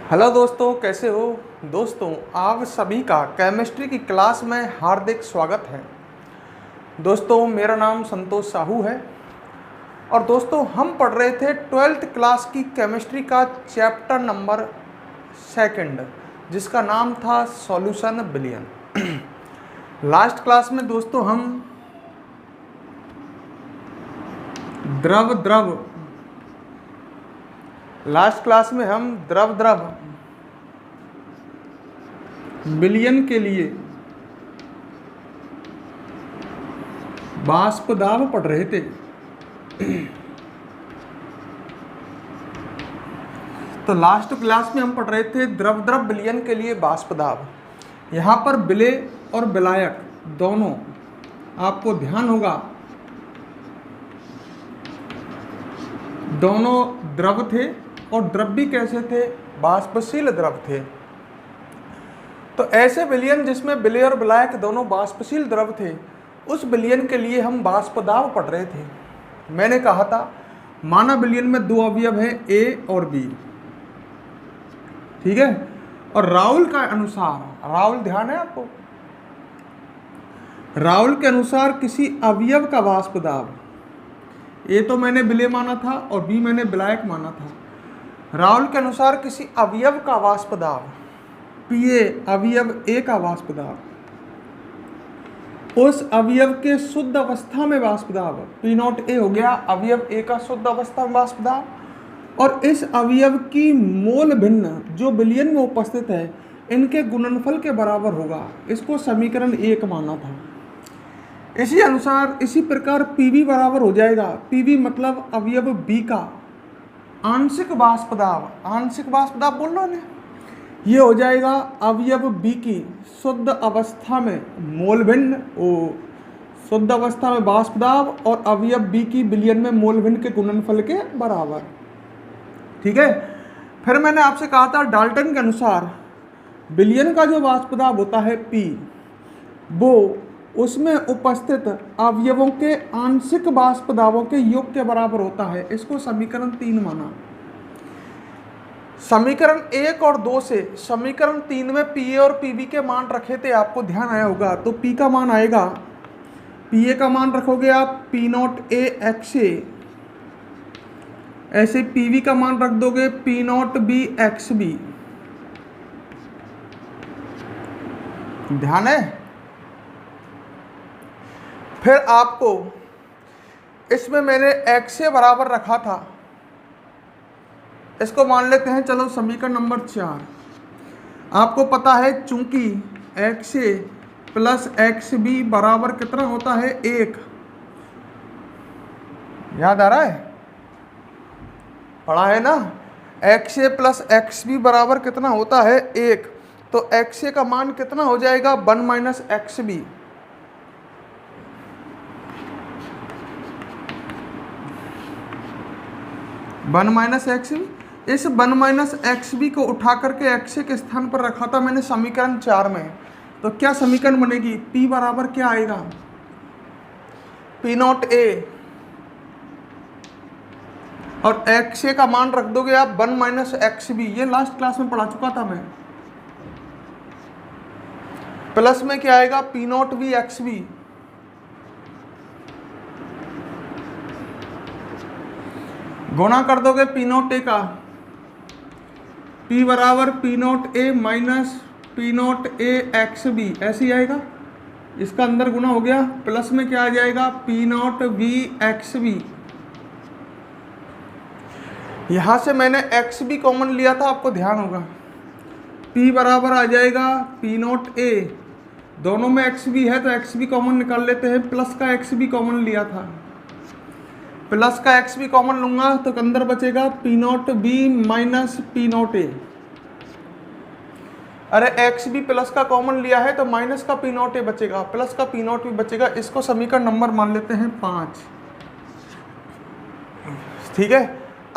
Hello दोस्तों, कैसे हो दोस्तों। आप सभी का केमिस्ट्री की क्लास में हार्दिक स्वागत है। दोस्तों, मेरा नाम संतोष साहू है और दोस्तों हम पढ़ रहे थे 12th क्लास की केमिस्ट्री का चैप्टर नंबर 2 जिसका नाम था सॉल्यूशन विलयन। लास्ट क्लास में दोस्तों हम द्रव विलयन के लिए वाष्प दाब पढ़ रहे थे। तो लास्ट क्लास में हम पढ़ रहे थे द्रव विलयन के लिए वाष्प दाब। यहाँ पर विलेय और विलायक दोनों, आपको ध्यान होगा, दोनों द्रव थे और द्रव भी कैसे थे, वाष्पशील द्रव थे। तो ऐसे विलयन जिसमें विलेय और विलायक दोनों वाष्पशील द्रव थे, उस विलयन के लिए हम वाष्प दाब पढ़ रहे थे। मैंने कहा था मानव विलयन में दो अवयव हैं, ए और बी, ठीक है। और राउल का अनुसार, राउल ध्यान है आपको, राउल के अनुसार किसी अवयव का वाष्प दाब, ए तो मैंने विलेय माना था और बी मैंने विलायक माना था। राउल के अनुसार किसी अवयव का वाष्प दाब, पीए अवयव ए का वाष्प दाब, उस अवयव के शुद्ध अवस्था में वाष्प दाब, पी नॉट ए हो गया अवयव ए का शुद्ध अवस्था में वाष्प दाब, और इस अवयव की मोल भिन्न जो विलयन में उपस्थित है, इनके गुणनफल के बराबर होगा। इसको समीकरण 1 माना था। इसी अनुसार इसी प्रकार पीवी बराबर हो जाएगा, पीवी मतलब अवयव बी का आंशिक वाष्प दाब, आंशिक वाष्प दाब बोल लो ने, ये हो जाएगा अवयव बी की शुद्ध अवस्था में मोल भिन्न, शुद्ध अवस्था में वाष्प दाब और अवयव बी की विलयन में मोल भिन्न के गुणनफल के बराबर, ठीक है। फिर मैंने आपसे कहा था डाल्टन के अनुसार विलयन का जो वाष्प दाब होता है पी, वो उसमें उपस्थित अवयवों के आंशिक वाष्प दाबों के योग के बराबर होता है। इसको समीकरण 3 माना। समीकरण 1 और 2 से समीकरण 3 में पीए और पीबी के मान रखे थे, आपको ध्यान आया होगा। तो पी का मान आएगा, पीए का मान रखोगे आप P naught A x A, ऐसे पीवी का मान रख दोगे P naught B x B. ध्यान है। फिर आपको इसमें मैंने एक्स ए बराबर रखा था, इसको मान लेते हैं चलो समीकरण नंबर 4। आपको पता है चूंकि एक्स ए प्लस एक्स बी बराबर कितना होता है 1, याद आ रहा है, पढ़ा है ना। एक्स ए प्लस एक्स बी बराबर कितना होता है 1, तो एक्स ए का मान कितना हो जाएगा 1 माइनस एक्स बी। इस 1 माइनस एक्स बी को उठा करके एक्स ए के स्थान पर रखा था मैंने समीकरण 4 में। तो क्या समीकरण बनेगी, पी बराबर क्या आएगा, पी नॉट ए, और एक्स ए का मान रख दोगे आप 1 माइनस एक्स बी। ये लास्ट क्लास में पढ़ा चुका था मैं। प्लस में क्या आएगा P naught B x B, गुणा कर दोगे पी नॉट ए का, P बराबर P naught A minus P naught A x B, ऐसे ही आएगा। इसका अंदर गुना हो गया, प्लस में क्या आ जाएगा P naught B x B. यहां से मैंने एक्स बी कॉमन लिया था, आपको ध्यान होगा। P बराबर आ जाएगा पी नॉट ए, दोनों में एक्स बी है तो एक्स बी कॉमन निकाल लेते हैं, प्लस का एक्स बी कॉमन लिया था, प्लस का एक्स बी कॉमन लूंगा तो अंदर बचेगा P naught B minus P naught ए। अरे एक्स बी प्लस का कॉमन लिया है तो माइनस का पी नॉट ए बचेगा, प्लस का पी नॉट बी बचेगा। इसको समीकरण नंबर मान लेते हैं 5, ठीक है।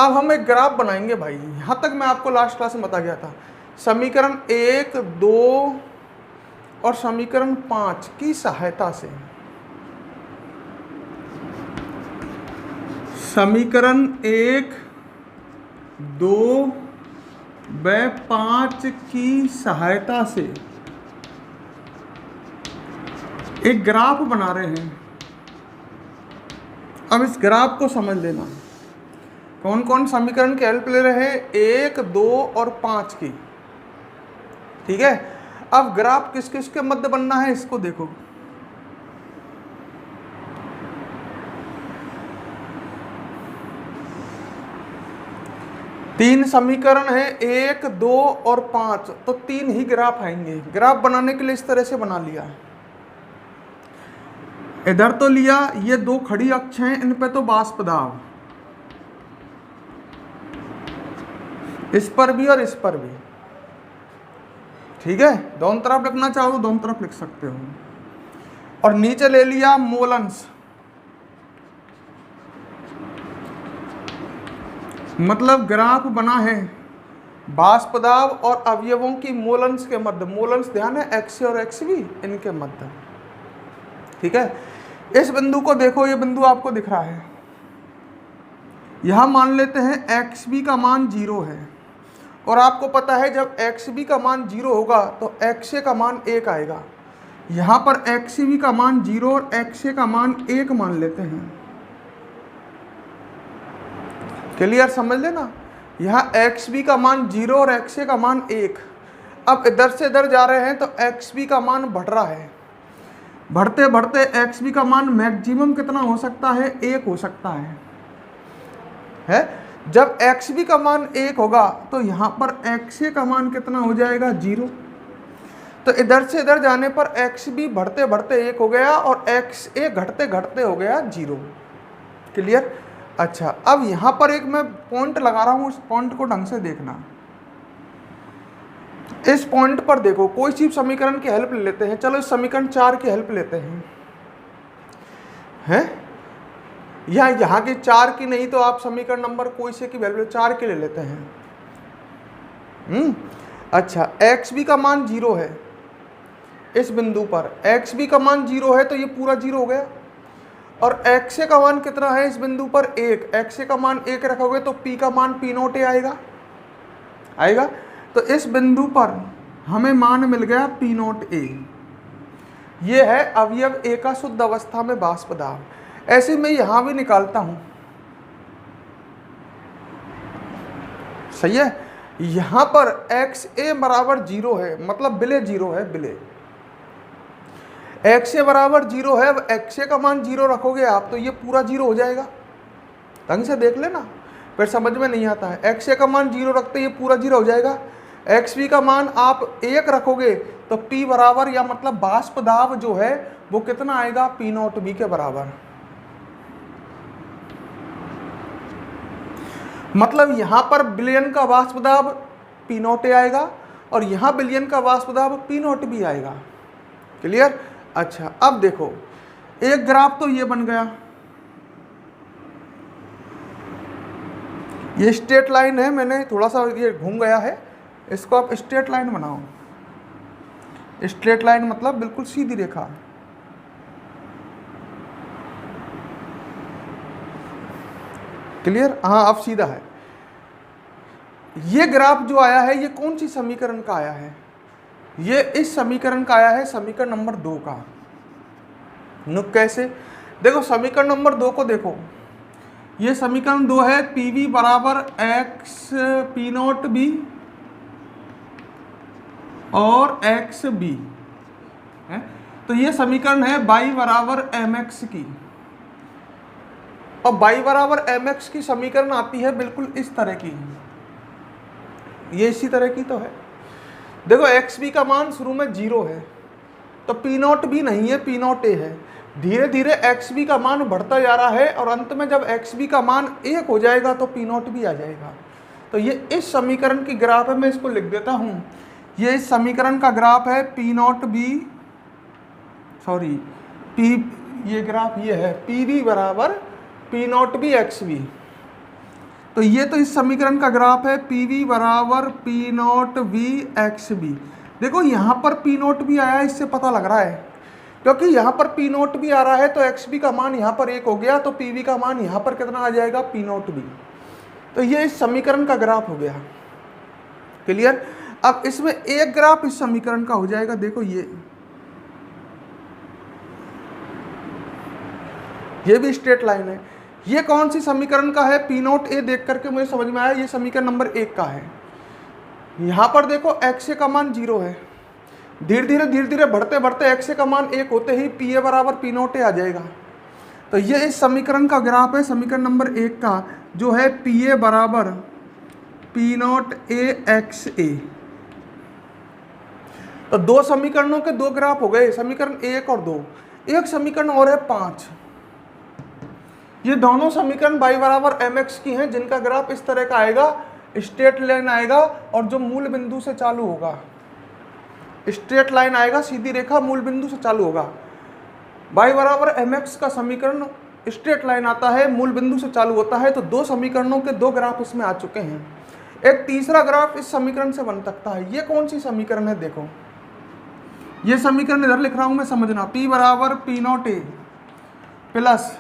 अब हम एक ग्राफ बनाएंगे भाई, यहां तक मैं आपको लास्ट क्लास में बता गया था। समीकरण 1, 2 और समीकरण 5 की सहायता से समीकरण 1, 2 वह 5 की सहायता से एक ग्राफ बना रहे हैं। अब इस ग्राफ को समझ लेना, कौन कौन समीकरण की हेल्प ले रहे हैं, 1, 2 और 5 की। ठीक है, अब ग्राफ किस किस के मध्य बनना है इसको देखो। तीन समीकरण है, 1, 2 और 5, तो 3 ही ग्राफ आएंगे। ग्राफ बनाने के लिए इस तरह से बना लिया, इधर तो लिया, ये 2 खड़ी अक्ष हैं, इन पे तो वाष्प दाब, इस पर भी और इस पर भी। ठीक है, दोनों तरफ लिखना चाहो तो दोनों तरफ लिख सकते हो। और नीचे ले लिया मोलंस, मतलब ग्राफ बना है वाष्प दाब और अवयवों की मोलंस के मध्य। मोलंस ध्यान है एक्स और एक्स भी, इनके मध्य। ठीक है, इस बिंदु को देखो, ये बिंदु आपको दिख रहा है। यहां मान लेते हैं एक्स बी का मान 0 है, और आपको पता है जब एक्स बी का मान 0 होगा तो एक्स ए का मान 1 आएगा। यहां पर एक्स बी का मान 0 और एक्स ए का मान 1 मान लेते हैं। क्लियर, समझ लेना, यहाँ एक्स बी का मान 0 और एक्स ए का मान 1। अब इधर से इधर जा रहे हैं तो एक्स बी का मान बढ़ रहा है, बढ़ते बढ़ते एक्स बी का मान मैक्सिमम कितना हो सकता है, 1 हो सकता है? जब एक्स बी का मान 1 होगा तो यहाँ पर एक्स ए का मान कितना हो जाएगा, 0। तो इधर से इधर जाने पर एक्स बी बढ़ते बढ़ते 1 हो गया और एक्स ए घटते घटते हो गया 0। क्लियर? अच्छा, अब यहां पर एक मैं पॉइंट लगा रहा हूं, उस पॉइंट को ढंग से देखना। इस पॉइंट पर देखो, कोई सी समीकरण की हेल्प ले लेते हैं। चलो इस समीकरण 4 की हेल्प लेते हैं, या यहाँ की 4 की नहीं तो आप समीकरण नंबर कोई से की वैल्यू 4 की ले लेते हैं। अच्छा, एक्स बी का मान 0 है, इस बिंदु पर एक्स बी का मान 0 है तो ये पूरा 0 हो गया। और एक्स ए का मान कितना है इस बिंदु पर, 1। एक्स ए का मान 1 रखोगे तो पी का मान पी नोट ए आएगा। तो इस बिंदु पर हमें मान मिल गया पी नोट ए। ये है अवयव ए का शुद्ध अवस्था में वाष्प दाब। ऐसे मैं यहां भी निकालता हूं, सही है। यहां पर एक्स ए बराबर 0 है, मतलब बिले 0 है, बिले एक्स ए बराबर 0 है। अब एक्स ए का मान 0 रखोगे आप तो ये पूरा 0 हो जाएगा। ढंग से देख लेना, फिर समझ में नहीं आता है। एक्स ए का मान 0 रखते ये पूरा 0 हो जाएगा। एक्स बी का मान आप 1 रखोगे तो पी बराबर, या मतलब वाष्प दाब जो है वो कितना आएगा, पी नॉट बी के बराबर। मतलब यहां पर बिलियन का वाष्प दाब पी नॉट ए आएगा और यहां बिलियन का वाष्प दाब पी नॉट बी आएगा। क्लियर? अच्छा, अब देखो, एक ग्राफ तो ये बन गया, ये स्ट्रेट लाइन है, मैंने थोड़ा सा ये घूम गया है, इसको आप स्ट्रेट लाइन बनाओ। स्ट्रेट लाइन मतलब बिल्कुल सीधी रेखा। क्लियर? हाँ, अब सीधा है। ये ग्राफ जो आया है ये कौन सी समीकरण का आया है, ये इस समीकरण का आया है, समीकरण नंबर 2 का। नुक कैसे? देखो समीकरण नंबर 2 को देखो, ये समीकरण 2 है, पी वी बराबर एक्स पी नोट बी और एक्स बी है। तो ये समीकरण है y बराबर एम एक्स की, और y बराबर एम एक्स की समीकरण आती है बिल्कुल इस तरह की, ये इसी तरह की तो है। देखो एक्स बी का मान शुरू में 0 है तो पी नॉट बी नहीं है, पी नॉट ए है। धीरे धीरे एक्स बी का मान बढ़ता जा रहा है और अंत में जब एक्स बी का मान 1 हो जाएगा तो पी नॉट बी आ जाएगा। तो ये इस समीकरण की ग्राफ है, मैं इसको लिख देता हूँ। ये इस समीकरण का ग्राफ है P naught B, sorry P, ये ग्राफ ये है पी वी बराबर P naught B x B. तो ये तो इस समीकरण का ग्राफ है पी वी बराबर P naught B x B. देखो यहाँ पर पी नॉट बी आया, इससे पता लग रहा है, क्योंकि यहाँ पर पी नॉट बी आ रहा है तो एक्स बी का मान यहाँ पर 1 हो गया, तो पी वी का मान यहाँ पर कितना आ जाएगा, पी नॉट बी। तो ये इस समीकरण का ग्राफ हो गया। क्लियर। अब इसमें एक ग्राफ इस समीकरण का हो जाएगा, देखो ये भी स्ट्रेट लाइन है। ये कौन सी समीकरण का है, पी नॉट ए देख करके मुझे समझ में आया ये समीकरण नंबर 1 का है। यहां पर देखो x का मान 0 है, धीरे धीरे बढ़ते बढ़ते x का मान 1 होते ही पी ए बराबर पी नॉट ए आ जाएगा। तो ये इस समीकरण का ग्राफ है, समीकरण नंबर 1 का, जो है पी ए बराबर पी नॉट ए एक्स ए। तो दो समीकरणों के दो ग्राफ हो गए, समीकरण 1 और 2। एक समीकरण और है 5। ये दोनों समीकरण y बराबर mx की हैं, जिनका ग्राफ इस तरह का आएगा, स्ट्रेट लाइन आएगा और जो मूल बिंदु से चालू होगा, स्ट्रेट लाइन आएगा, सीधी रेखा मूल बिंदु से चालू होगा। y बराबर mx का समीकरण स्ट्रेट लाइन आता है, मूल बिंदु से चालू होता है। तो दो समीकरणों के दो ग्राफ इसमें आ चुके हैं। एक तीसरा ग्राफ इस समीकरण से बन सकता है। ये कौन सी समीकरण है, देखो ये समीकरण इधर लिख रहा हूं मैं, समझना। p बराबर P naught A plus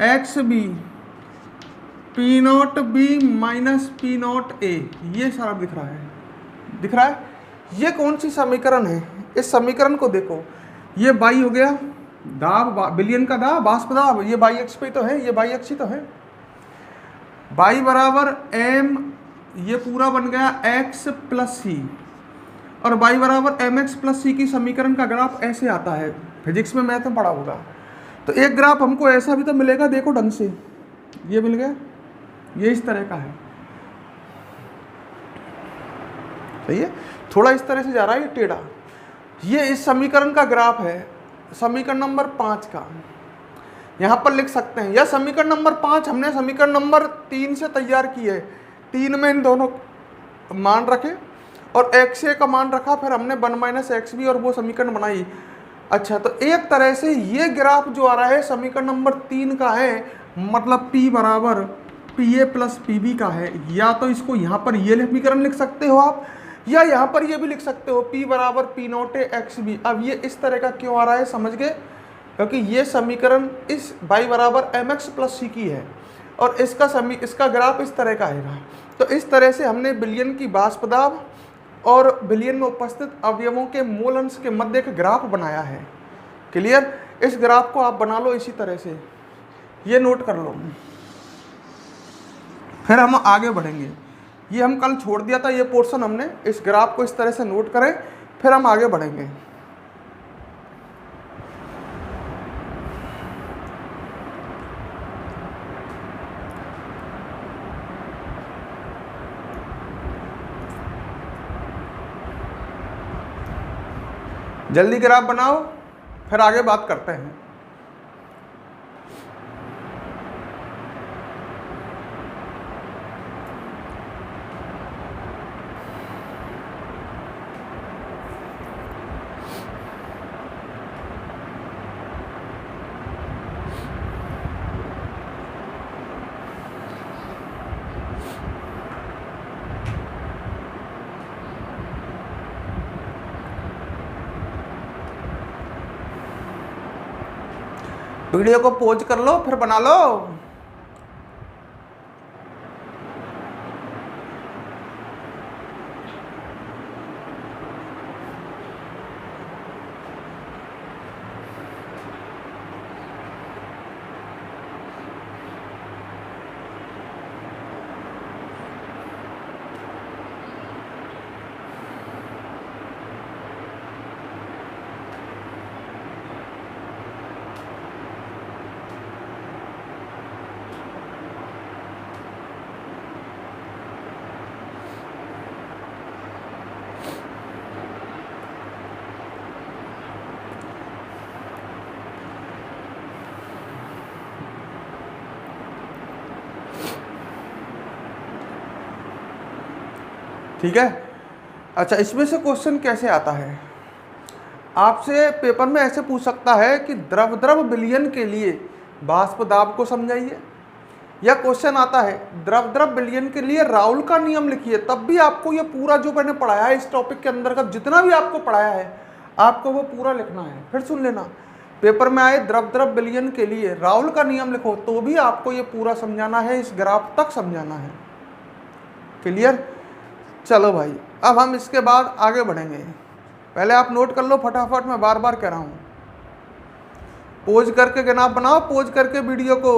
X B P naught B minus P naught A, ये सारा दिख रहा है। ये कौन सी समीकरण है, इस समीकरण को देखो। ये बाई हो गया दाब, बिलियन का दाब, वाष्प दाब, ये बाई एक्स पे तो है, ये बाई एक्स ही तो है। बाई बराबर एम, ये पूरा बन गया एक्स प्लस सी, और बाई बराबर एम एक्स प्लस सी की समीकरण का ग्राफ ऐसे आता है। फिजिक्स में मैथ में पढ़ा होगा। तो एक ग्राफ हमको ऐसा भी तो मिलेगा, देखो ढंग से, ये मिल गया, ये इस तरह का है, सही है। थोड़ा इस तरह से जा रहा है ये टेढ़ा। ये इस समीकरण का ग्राफ है, समीकरण नंबर 5 का, यहां पर लिख सकते हैं। यह समीकरण नंबर 5 हमने समीकरण नंबर 3 से तैयार की है। 3 में इन दोनों मान रखे और एक्स ए का मान रखा, फिर हमने 1 माइनस एक्स बी और वो समीकरण बनाई। अच्छा, तो एक तरह से ये ग्राफ जो आ रहा है समीकरण नंबर 3 का है, मतलब P बराबर P A plus P B का है। या तो इसको यहाँ पर ये समीकरण लिख सकते हो आप, या यहाँ पर ये भी लिख सकते हो P बराबर P naught A x B. अब ये इस तरह का क्यों आ रहा है, समझ गए, क्योंकि ये समीकरण इस y बराबर एम एक्स प्लस सी की है और इसका ग्राफ इस तरह का आएगा। तो इस तरह से हमने विलयन की वाष्प दाब और विलयन में उपस्थित अवयवों के मोल अंश के मध्य एक ग्राफ बनाया है। क्लियर। इस ग्राफ को आप बना लो इसी तरह से, ये नोट कर लो, फिर हम आगे बढ़ेंगे। ये हम कल छोड़ दिया था, ये पोर्शन हमने, इस ग्राफ को इस तरह से नोट करें, फिर हम आगे बढ़ेंगे। जल्दी ग्राफ बनाओ, फिर आगे बात करते हैं। वीडियो को पॉज कर लो, फिर बना लो। ठीक है। अच्छा, इसमें से क्वेश्चन कैसे आता है, आपसे पेपर में ऐसे पूछ सकता है कि द्रव विलयन के लिए वाष्प दाब को समझाइए, या क्वेश्चन आता है द्रव विलयन के लिए राउल का नियम लिखिए। तब भी आपको ये पूरा जो मैंने पढ़ाया है इस टॉपिक के अंदर का जितना भी आपको पढ़ाया है, आपको वो पूरा लिखना है। फिर सुन लेना, पेपर में आए द्रव विलयन के लिए राउल का नियम लिखो, तो भी आपको ये पूरा समझाना है, इस ग्राफ तक समझाना है। क्लियर। चलो भाई, अब हम इसके बाद आगे बढ़ेंगे। पहले आप नोट कर लो फटाफट, मैं बार बार कह रहा हूँ। पोज करके ग्राफ बनाओ, पोज करके वीडियो को।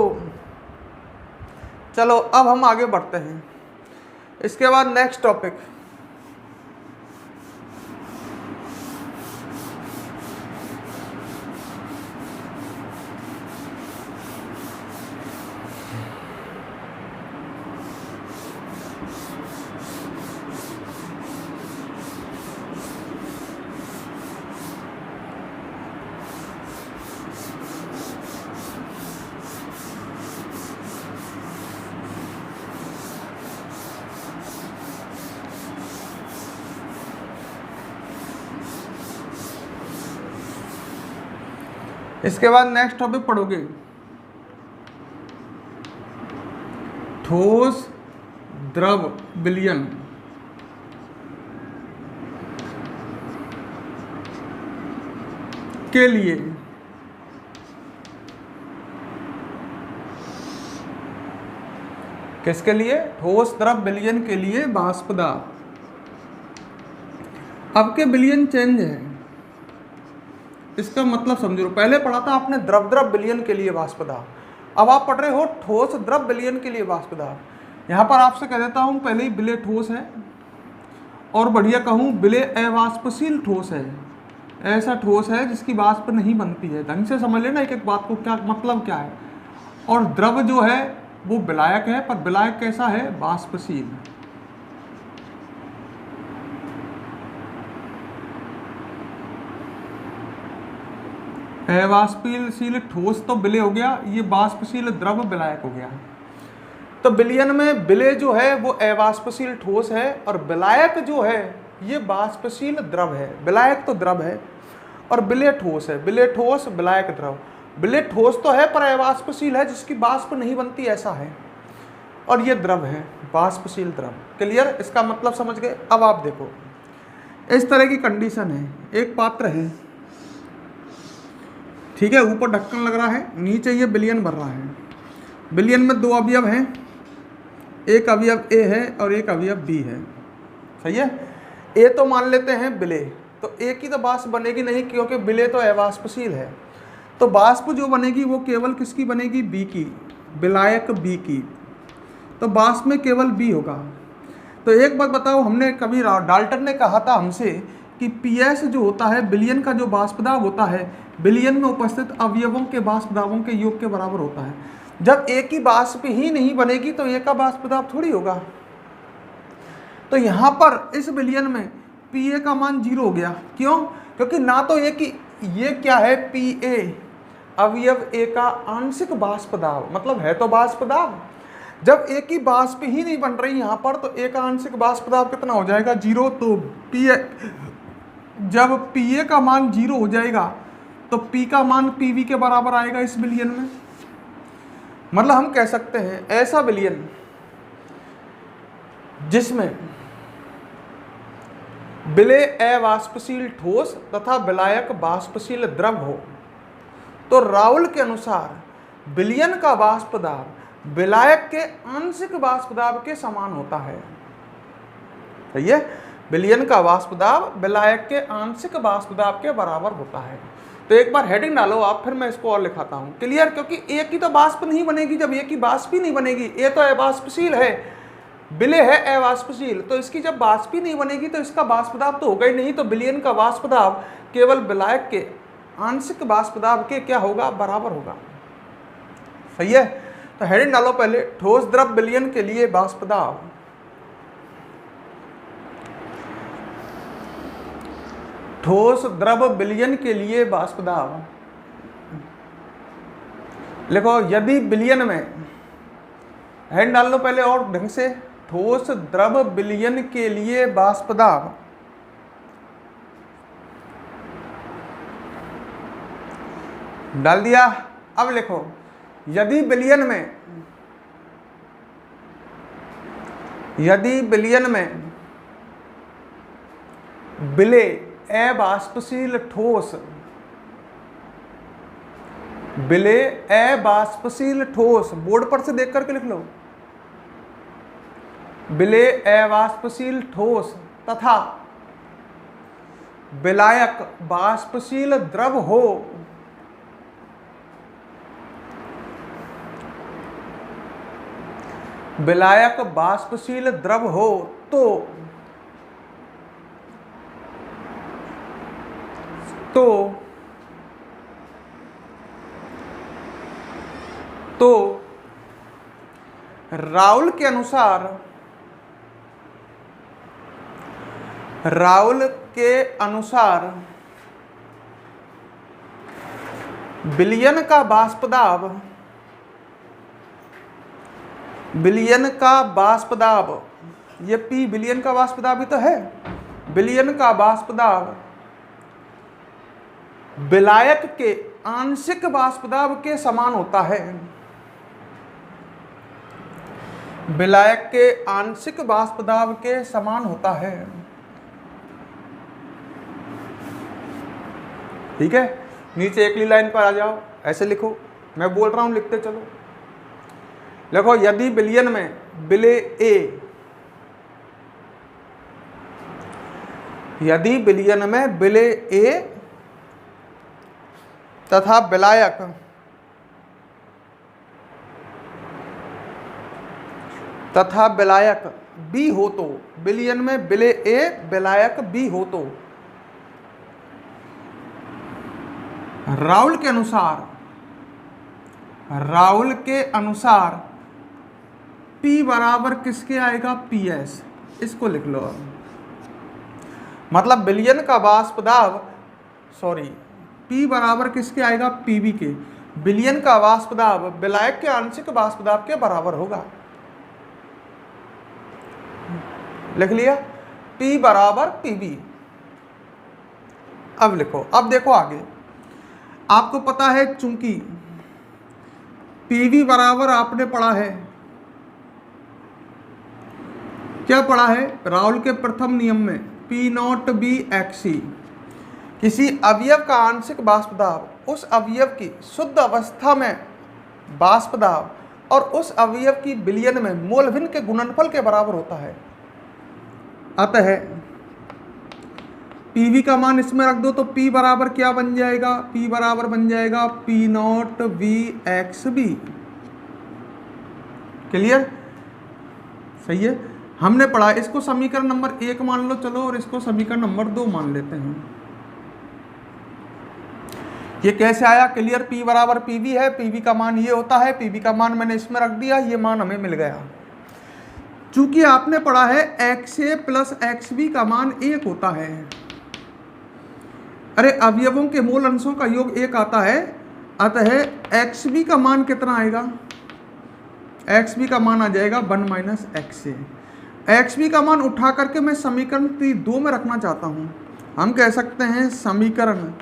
चलो अब हम आगे बढ़ते हैं। इसके बाद नेक्स्ट टॉपिक, इसके बाद नेक्स्ट टॉपिक पढ़ोगे ठोस द्रव विलयन के लिए किसके लिए? ठोस द्रव विलयन के लिए वाष्प दाब। अब के विलयन चेंज है, इसका मतलब समझो। पहले पढ़ा था आपने द्रव द्रव विलयन के लिए वाष्प दाब, अब आप पढ़ रहे हो ठोस द्रव विलयन के लिए वाष्प दाब। यहाँ पर आपसे कह देता हूँ पहले ही, विलय ठोस है और बढ़िया कहूँ विलय अवाष्पशील ठोस है। ऐसा ठोस है जिसकी वाष्प नहीं बनती है। ढंग से समझ लेना एक एक बात को, क्या मतलब क्या है। और द्रव जो है वो विलायक है, पर विलायक कैसा है? वाष्पशील। अवाष्पशील ठोस तो विलय हो गया, ये वाष्पशील द्रव विलायक हो गया। तो विलयन में विलय जो है वो अवाष्पशील ठोस है और विलायक जो है ये वाष्पशील द्रव है। विलायक तो द्रव है और विलय ठोस है। विलय ठोस, विलायक द्रव। विलय ठोस तो है पर अवाष्पशील है, जिसकी वाष्प नहीं बनती, ऐसा है। और ये द्रव है, वाष्पशील द्रव। क्लियर? इसका मतलब समझ गए? अब आप देखो, इस तरह की कंडीशन है। एक पात्र है, ठीक है, ऊपर ढक्कन लग रहा है, नीचे ये विलयन भर रहा है। विलयन में दो अवयव हैं, एक अवयव ए है और एक अवयव बी है। सही है? ए तो मान लेते हैं विलय, तो ए की तो वाष्प बनेगी नहीं, क्योंकि विलय तो अवाष्पशील है। तो वाष्प जो बनेगी वो केवल किसकी बनेगी? बी की, विलायक बी की। तो वाष्प में केवल बी होगा। तो एक बात बताओ, हमने कभी डाल्टन ने कहा था हमसे कि पीएस जो होता है विलयन का, जो वाष्प दाब होता है, विलयन में उपस्थित अवयवों के वाष्प दाबों के योग के बराबर होता है। जब ए की वाष्प ही नहीं बनेगी तो ए का वाष्प दाब थोड़ी होगा। तो यहाँ पर इस विलयन में पी ए का मान 0 हो गया। क्यों? क्योंकि ना तो ए की, ये क्या है? पी ए अवयव ए का आंशिक वाष्प दाब, मतलब है तो वाष्प दाब। जब ए की वाष्प ही नहीं बन रही यहाँ पर, तो ए का आंशिक वाष्प दाब कितना हो जाएगा? 0। तो पी ए, जब पी ए का मान 0 हो जाएगा तो पी का मान पी वी के बराबर आएगा इस विलयन में। मतलब हम कह सकते हैं ऐसा विलयन जिसमें विलय अवाष्पशील ठोस तथा विलायक वाष्पशील द्रव हो, तो राउल के अनुसार विलयन का वाष्प दाब विलायक के आंशिक वाष्प दाब के समान होता है। सही है? विलयन का वाष्प दाब विलायक के आंशिक वाष्प दाब के बराबर होता है। तो एक बार हेडिंग डालो आप, फिर मैं इसको और लिखाता हूं। क्लियर? क्योंकि ए की तो वाष्प नहीं बनेगी। जब ए की वाष्प ही नहीं बनेगी, ए तो अवाष्पशील है, विलय है अवाष्पशील, तो इसकी जब वाष्प ही नहीं बनेगी तो इसका वाष्प दाब तो होगा ही नहीं। तो विलयन का वाष्प दाब केवल विलायक के आंशिक वाष्प दाब के क्या होगा? बराबर होगा। सही है? तो हेडिंग डालो पहले, ठोस द्रव विलयन के लिए वाष्प दाब। ठोस द्रव विलयन के लिए वाष्प दाब लिखो। यदि विलयन में, हेड डाल लो पहले और ढंग से, ठोस द्रव विलयन के लिए वाष्प दाब डाल दिया। अब लिखो, यदि विलयन में विलय अवाष्पशील ठोस, विलय अवाष्पशील ठोस, बोर्ड पर से देख करके लिख लो, विलेय अवाष्पशील ठोस तथा विलायक वाष्पशील द्रव हो विलायक वाष्पशील द्रव हो तो राउल के अनुसार विलयन का वाष्प दाब, ये पी विलयन का वाष्प दाब ही तो है। विलयन का वाष्प दाब विलायक के आंशिक वाष्प दाब के समान होता है। विलायक के आंशिक वाष्प दाब के समान होता है। ठीक है, नीचे अगली लाइन पर आ जाओ, ऐसे लिखो, मैं बोल रहा हूं लिखते चलो। देखो, यदि विलयन में विलेय ए, यदि विलयन में विलेय ए तथा विलायक बी हो तो, विलयन में विलेय ए विलायक बी हो तो राउल के अनुसार P बराबर किसके आएगा? PS। इसको लिख लो। मतलब विलयन का वाष्प दाब, सॉरी, P बराबर किसके आएगा? PV के। विलयन का वाष्प दाब विलायक के आंशिक वाष्प दाब के बराबर होगा। लिख लिया, P बराबर PV। अब लिखो, अब देखो आगे, आपको पता है चूंकि PV बराबर आपने पढ़ा है, क्या पढ़ा है? राउल के प्रथम नियम में P0B(Xc), किसी अवयव का आंशिक वाष्प दाब उस अवयव की शुद्ध अवस्था में वाष्प दाब और उस अवयव की विलयन में मोल भिन्न के गुणनफल के बराबर होता है। अतः PV का मान इसमें रख दो तो P बराबर क्या बन जाएगा? P बराबर बन जाएगा P0BXB। क्लियर? सही है, हमने पढ़ा। इसको समीकरण नंबर 1 मान लो चलो, और इसको समीकरण नंबर 2 मान लेते हैं। ये कैसे आया? क्लियर, P बराबर PV है, PV का मान ये होता है, PV का मान मैंने इसमें रख दिया, ये मान हमें मिल गया। चूंकि आपने पढ़ा है XA प्लस XB का मान 1 होता है। अरे अवयवों के मूल अंशों का योग 1 आता है, अतः XB का मान कितना आएगा? XB का मान आ जाएगा 1 माइनस XA। XB का मान उठा करके मैं समीकरण 2 में रखना चाहता हूं। हम कह सकते हैं समीकरण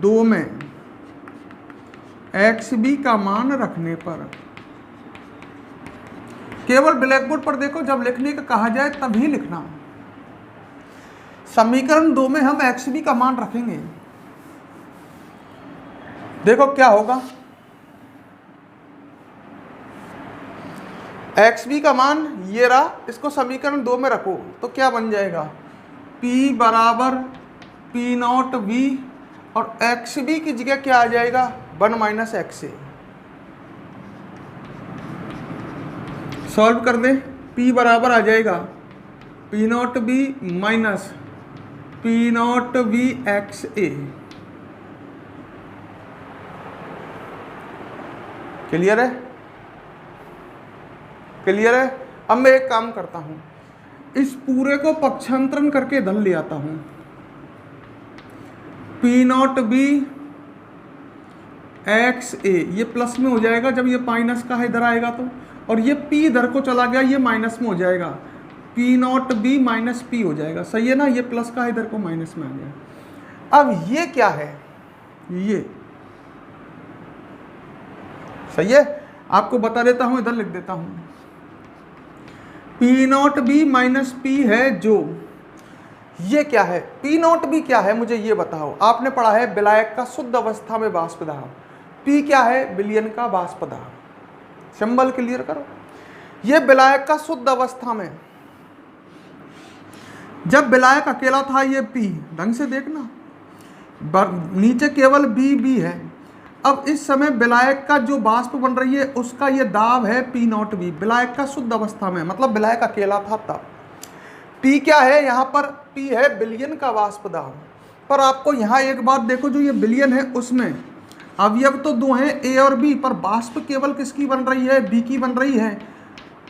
2 में XB का मान रखने पर, केवल ब्लैक बोर्ड पर देखो, जब लिखने का कहा जाए तभी लिखना। समीकरण 2 में हम XB का मान रखेंगे। देखो क्या होगा, XB का मान ये रहा, इसको समीकरण 2 में रखो तो क्या बन जाएगा? P बराबर P0B और XB की जगह क्या आ जाएगा? 1 माइनस XA। सॉल्व कर दे, P बराबर आ जाएगा P0B माइनस P0BXA। क्लियर है? क्लियर है? अब मैं एक काम करता हूं, इस पूरे को पक्षांतरण करके इधर ले आता हूं। P0BXA ये प्लस में हो जाएगा जब ये माइनस का है, इधर आएगा तो, और ये P इधर को चला गया, ये माइनस में हो जाएगा, P0B माइनस P हो जाएगा। सही है ना? ये प्लस का है, इधर को माइनस में आ गया। अब ये क्या है? ये सही है, आपको बता देता हूं, इधर लिख देता हूं। P0B माइनस P है जो, ये क्या है? P0B क्या है मुझे ये बताओ। आपने पढ़ा है विलायक का शुद्ध अवस्था में वाष्प दाब, P क्या है? विलयन का वाष्प दाब। सिंबल क्लियर करो, ये विलायक का शुद्ध अवस्था में जब विलायक अकेला था ये P, ढंग से देखना, नीचे केवल बी है। अब इस समय विलायक का जो वाष्प बन रही है उसका ये दाब है P0V, विलायक का शुद्ध अवस्था में, मतलब विलायक अकेला था तब। P क्या है यहाँ पर? P है विलयन का वाष्प दाब। पर आपको यहाँ एक बात देखो, जो ये विलयन है उसमें अवयव तो दो हैं A और B, पर वाष्प केवल किसकी बन रही है? B की बन रही है।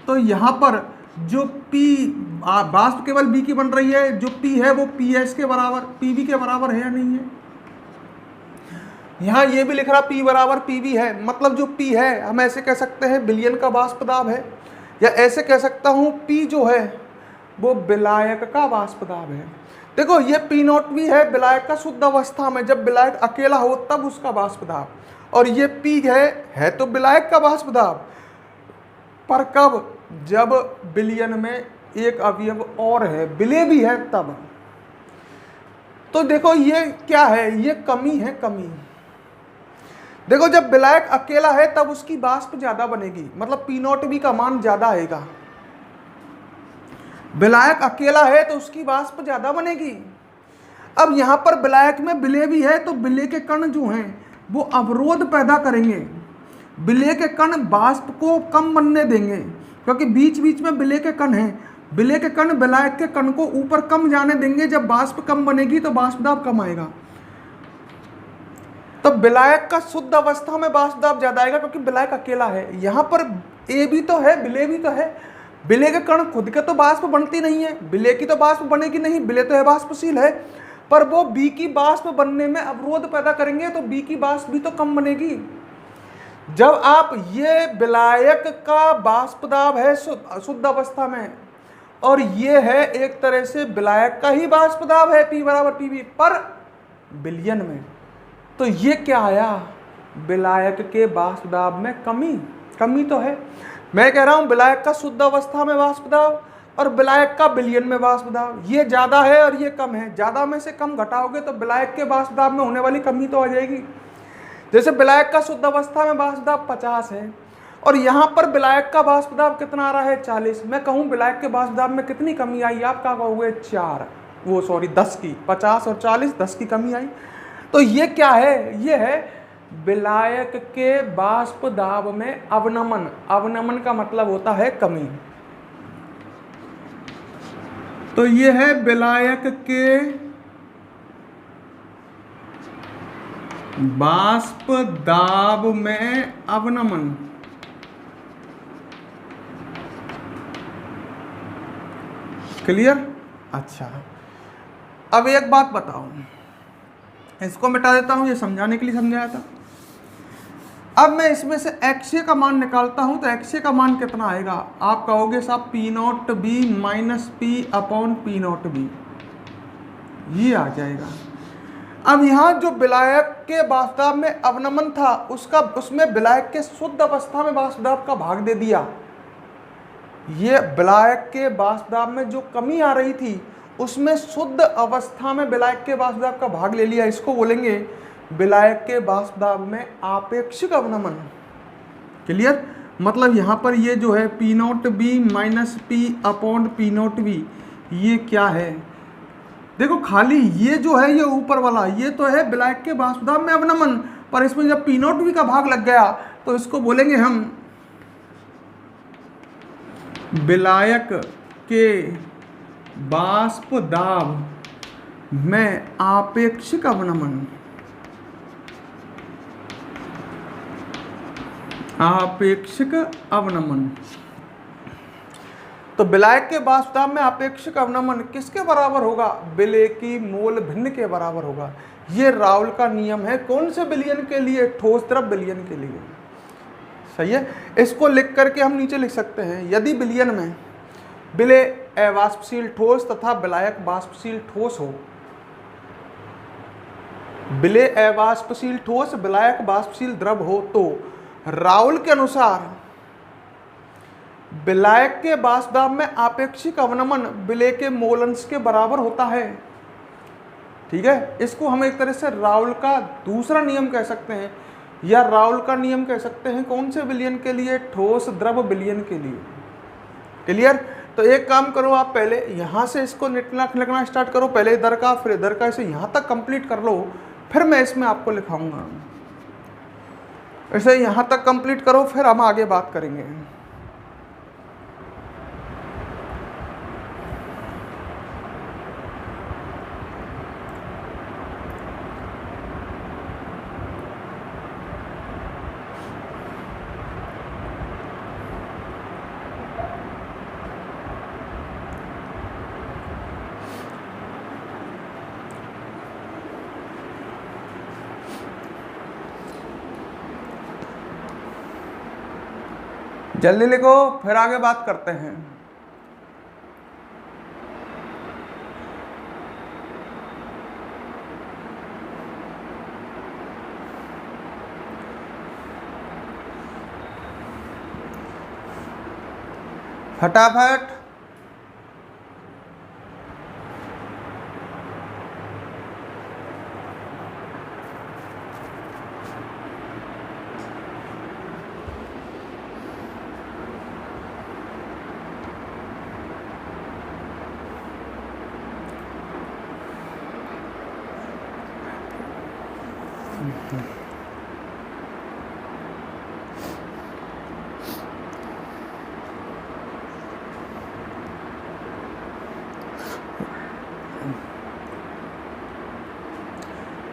तो यहाँ पर जो P वाष्प केवल B की बन रही है, जो P है वो PS के बराबर PV के बराबर है या नहीं है? यहाँ ये भी लिख रहा P बराबर PV है, मतलब जो P है हम ऐसे कह सकते हैं विलयन का वाष्प दाब है, या ऐसे कह सकता हूँ P जो है वो विलायक का वाष्प दाब है। देखो ये P0V है विलायक का शुद्ध अवस्था में, जब विलायक अकेला हो तब उसका वाष्प दाब, और ये P है तो विलायक का वाष्प दाब, पर कब? जब विलयन में एक अवयव और है, विलेय भी है तब। तो देखो ये क्या है? ये कमी है, कमी। देखो जब विलायक अकेला है तब उसकी वाष्प ज्यादा बनेगी, मतलब P0V का मान ज्यादा आएगा। विलायक अकेला है तो उसकी वाष्प ज्यादा बनेगी। अब यहां पर विलायक में विलेय भी है, तो विलेय के कण जो हैं वो अवरोध पैदा करेंगे, विलेय के कण वाष्प को कम बनने देंगे, क्योंकि बीच बीच में विलेय के कण हैं। विलेय के कण विलायक के कण को ऊपर कम जाने देंगे, जब वाष्प कम बनेगी तो वाष्प दाब कम आएगा। तो विलायक का शुद्ध अवस्था में वाष्प दाब ज्यादा आएगा, क्योंकि विलायक अकेला है। यहाँ पर A भी तो है, विलेय भी तो है। विलेय के कण खुद के तो वाष्प बनती नहीं है, विलेय की तो वाष्प बनेगी नहीं, विलेय तो है वाष्पशील है, पर वो B की वाष्प बनने में अवरोध पैदा करेंगे, तो B की वाष्प भी तो कम बनेगी। जब आप ये विलायक का वाष्प दाब है शुद्ध अवस्था में, और ये है एक तरह से विलायक का ही वाष्प दाब है P बराबर PV, पर विलयन में, तो ये क्या आया? विलायक के वाष्प दाब में कमी तो है। मैं कह रहा हूं विलायक का शुद्ध अवस्था में वाष्प दाब और विलायक का विलयन में वाष्प दाब, ये ज्यादा है और ये कम है। ज्यादा में से कम घटाओगे तो विलायक के वाष्प दाब में होने वाली कमी तो आ जाएगी। जैसे विलायक का शुद्ध अवस्था में वाष्प दाब 50 है, और यहाँ पर विलायक का वाष्प दाब कितना आ रहा है? 40। मैं कहूँ विलायक के वाष्प दाब में कितनी कमी आई? आप क्या कहोगे? 10 की, 50 और 40, 10 की कमी आई। तो ये क्या है? ये है विलायक के वाष्प दाब में अवनमन। अवनमन का मतलब होता है कमी। तो ये है विलायक के वाष्प दाब में अवनमन। क्लियर? अच्छा, अब एक बात बताओ, इसको मिटा देता हूं, ये समझाने के लिए समझाया था। अब मैं इसमें से XA का मान निकालता हूं, तो XA का मान कितना आएगा? आप कहोगे साहब P0B minus P upon P0B, ये आ जाएगा। अब यहाँ जो विलायक के वाष्प दाब में अवनमन था उसमें विलायक के शुद्ध अवस्था में वाष्प दाब का भाग दे दिया। ये विलायक के वाष्प दाब में जो कमी आ रही थी उसमें शुद्ध अवस्था में विलायक के वाष्प दाब का भाग ले लिया। इसको बोलेंगे विलायक के वाष्प दाब में आपेक्षिक अवनमन। क्लियर? मतलब यहाँ पर ये जो है P0B minus P upon P0V, ये क्या है? देखो खाली ये जो है, ये ऊपर वाला ये तो है विलायक के वाष्प दाब में अवनमन, पर इसमें जब P0V का भाग लग गया तो इसको बोलेंगे हम विलायक के वाष्प दाब में आपेक्षिक अवनमन। आपेक्षिक अवनमन। तो विलायक के वाष्प दाब में आपेक्षिक अवनमन किसके बराबर होगा? विलेय की मोल भिन्न के बराबर होगा। ये राउल का नियम है। कौन से विलयन के लिए? ठोस द्रव विलयन के लिए। सही है। इसको लिख करके हम नीचे लिख सकते हैं, यदि विलयन में विलेय अवाष्पशील ठोस तथा विलायक वाष्पशील ठोस हो, विलेय अवाष्पशील ठोस विलायक वाष्पशील द्रव हो, तो राउल के अनुसार विलायक के वाष्प दाब में आपेक्षिक अवनमन विलेय के मोल अंश के बराबर होता है। ठीक है, इसको हम एक तरह से राउल का दूसरा नियम कह सकते हैं, या राउल का नियम कह सकते हैं। कौन से विलयन के लिए? ठोस द्रव विलयन के लिए। क्लियर? तो एक काम करो, आप पहले यहाँ से इसको लिखना स्टार्ट करो, पहले इधर का फिर इधर का, इसे यहाँ तक कंप्लीट कर लो, फिर मैं इसमें आपको लिखाऊंगा। इसे यहाँ तक कंप्लीट करो, फिर हम आगे बात करेंगे। जल्दी लिखो, फिर आगे बात करते हैं। फटाफट।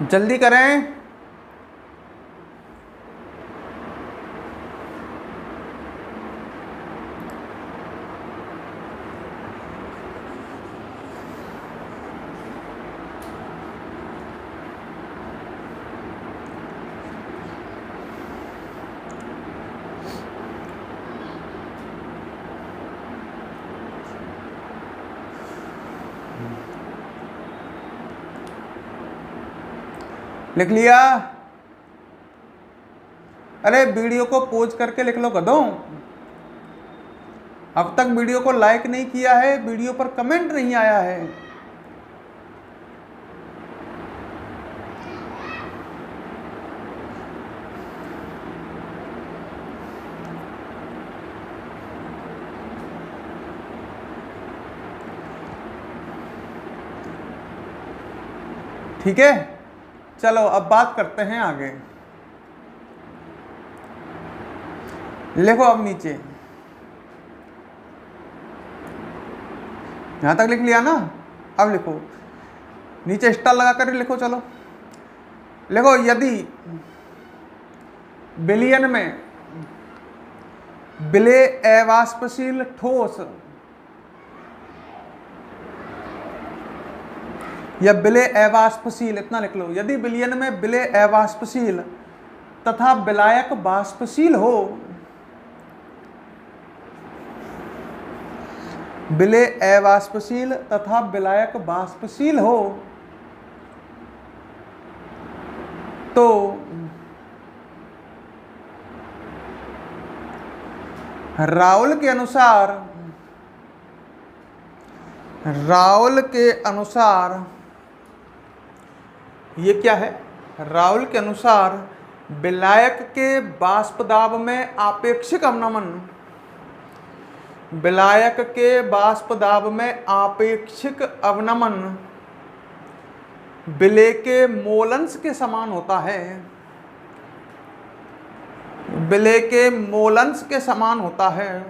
जल्दी करें। लिख लिया? अरे वीडियो को पॉज करके लिख लो गधों। अब तक वीडियो को लाइक नहीं किया है, वीडियो पर कमेंट नहीं आया है। ठीक है, चलो अब बात करते हैं आगे। लिखो अब नीचे, यहां तक लिख लिया ना? अब लिखो नीचे स्टार लगा कर लिखो। चलो लिखो, यदि बिलियन में विलेय अवाष्पशील ठोस या विलेय अवाष्पशील, इतना लिख लो, यदि बिलियन में विलेय अवाष्पशील तथा विलायक वाष्पशील हो, विलेय अवाष्पशील तथा विलायक वाष्पशील हो, तो राउल के अनुसार ये क्या है? राउल के अनुसार विलायक के वाष्प दाब में आपेक्षिक अवनमन, विलायक के वाष्प दाब में आपेक्षिक अवनमन विलेय के मोलंश के समान होता है, विलेय के मोलंश के समान होता है।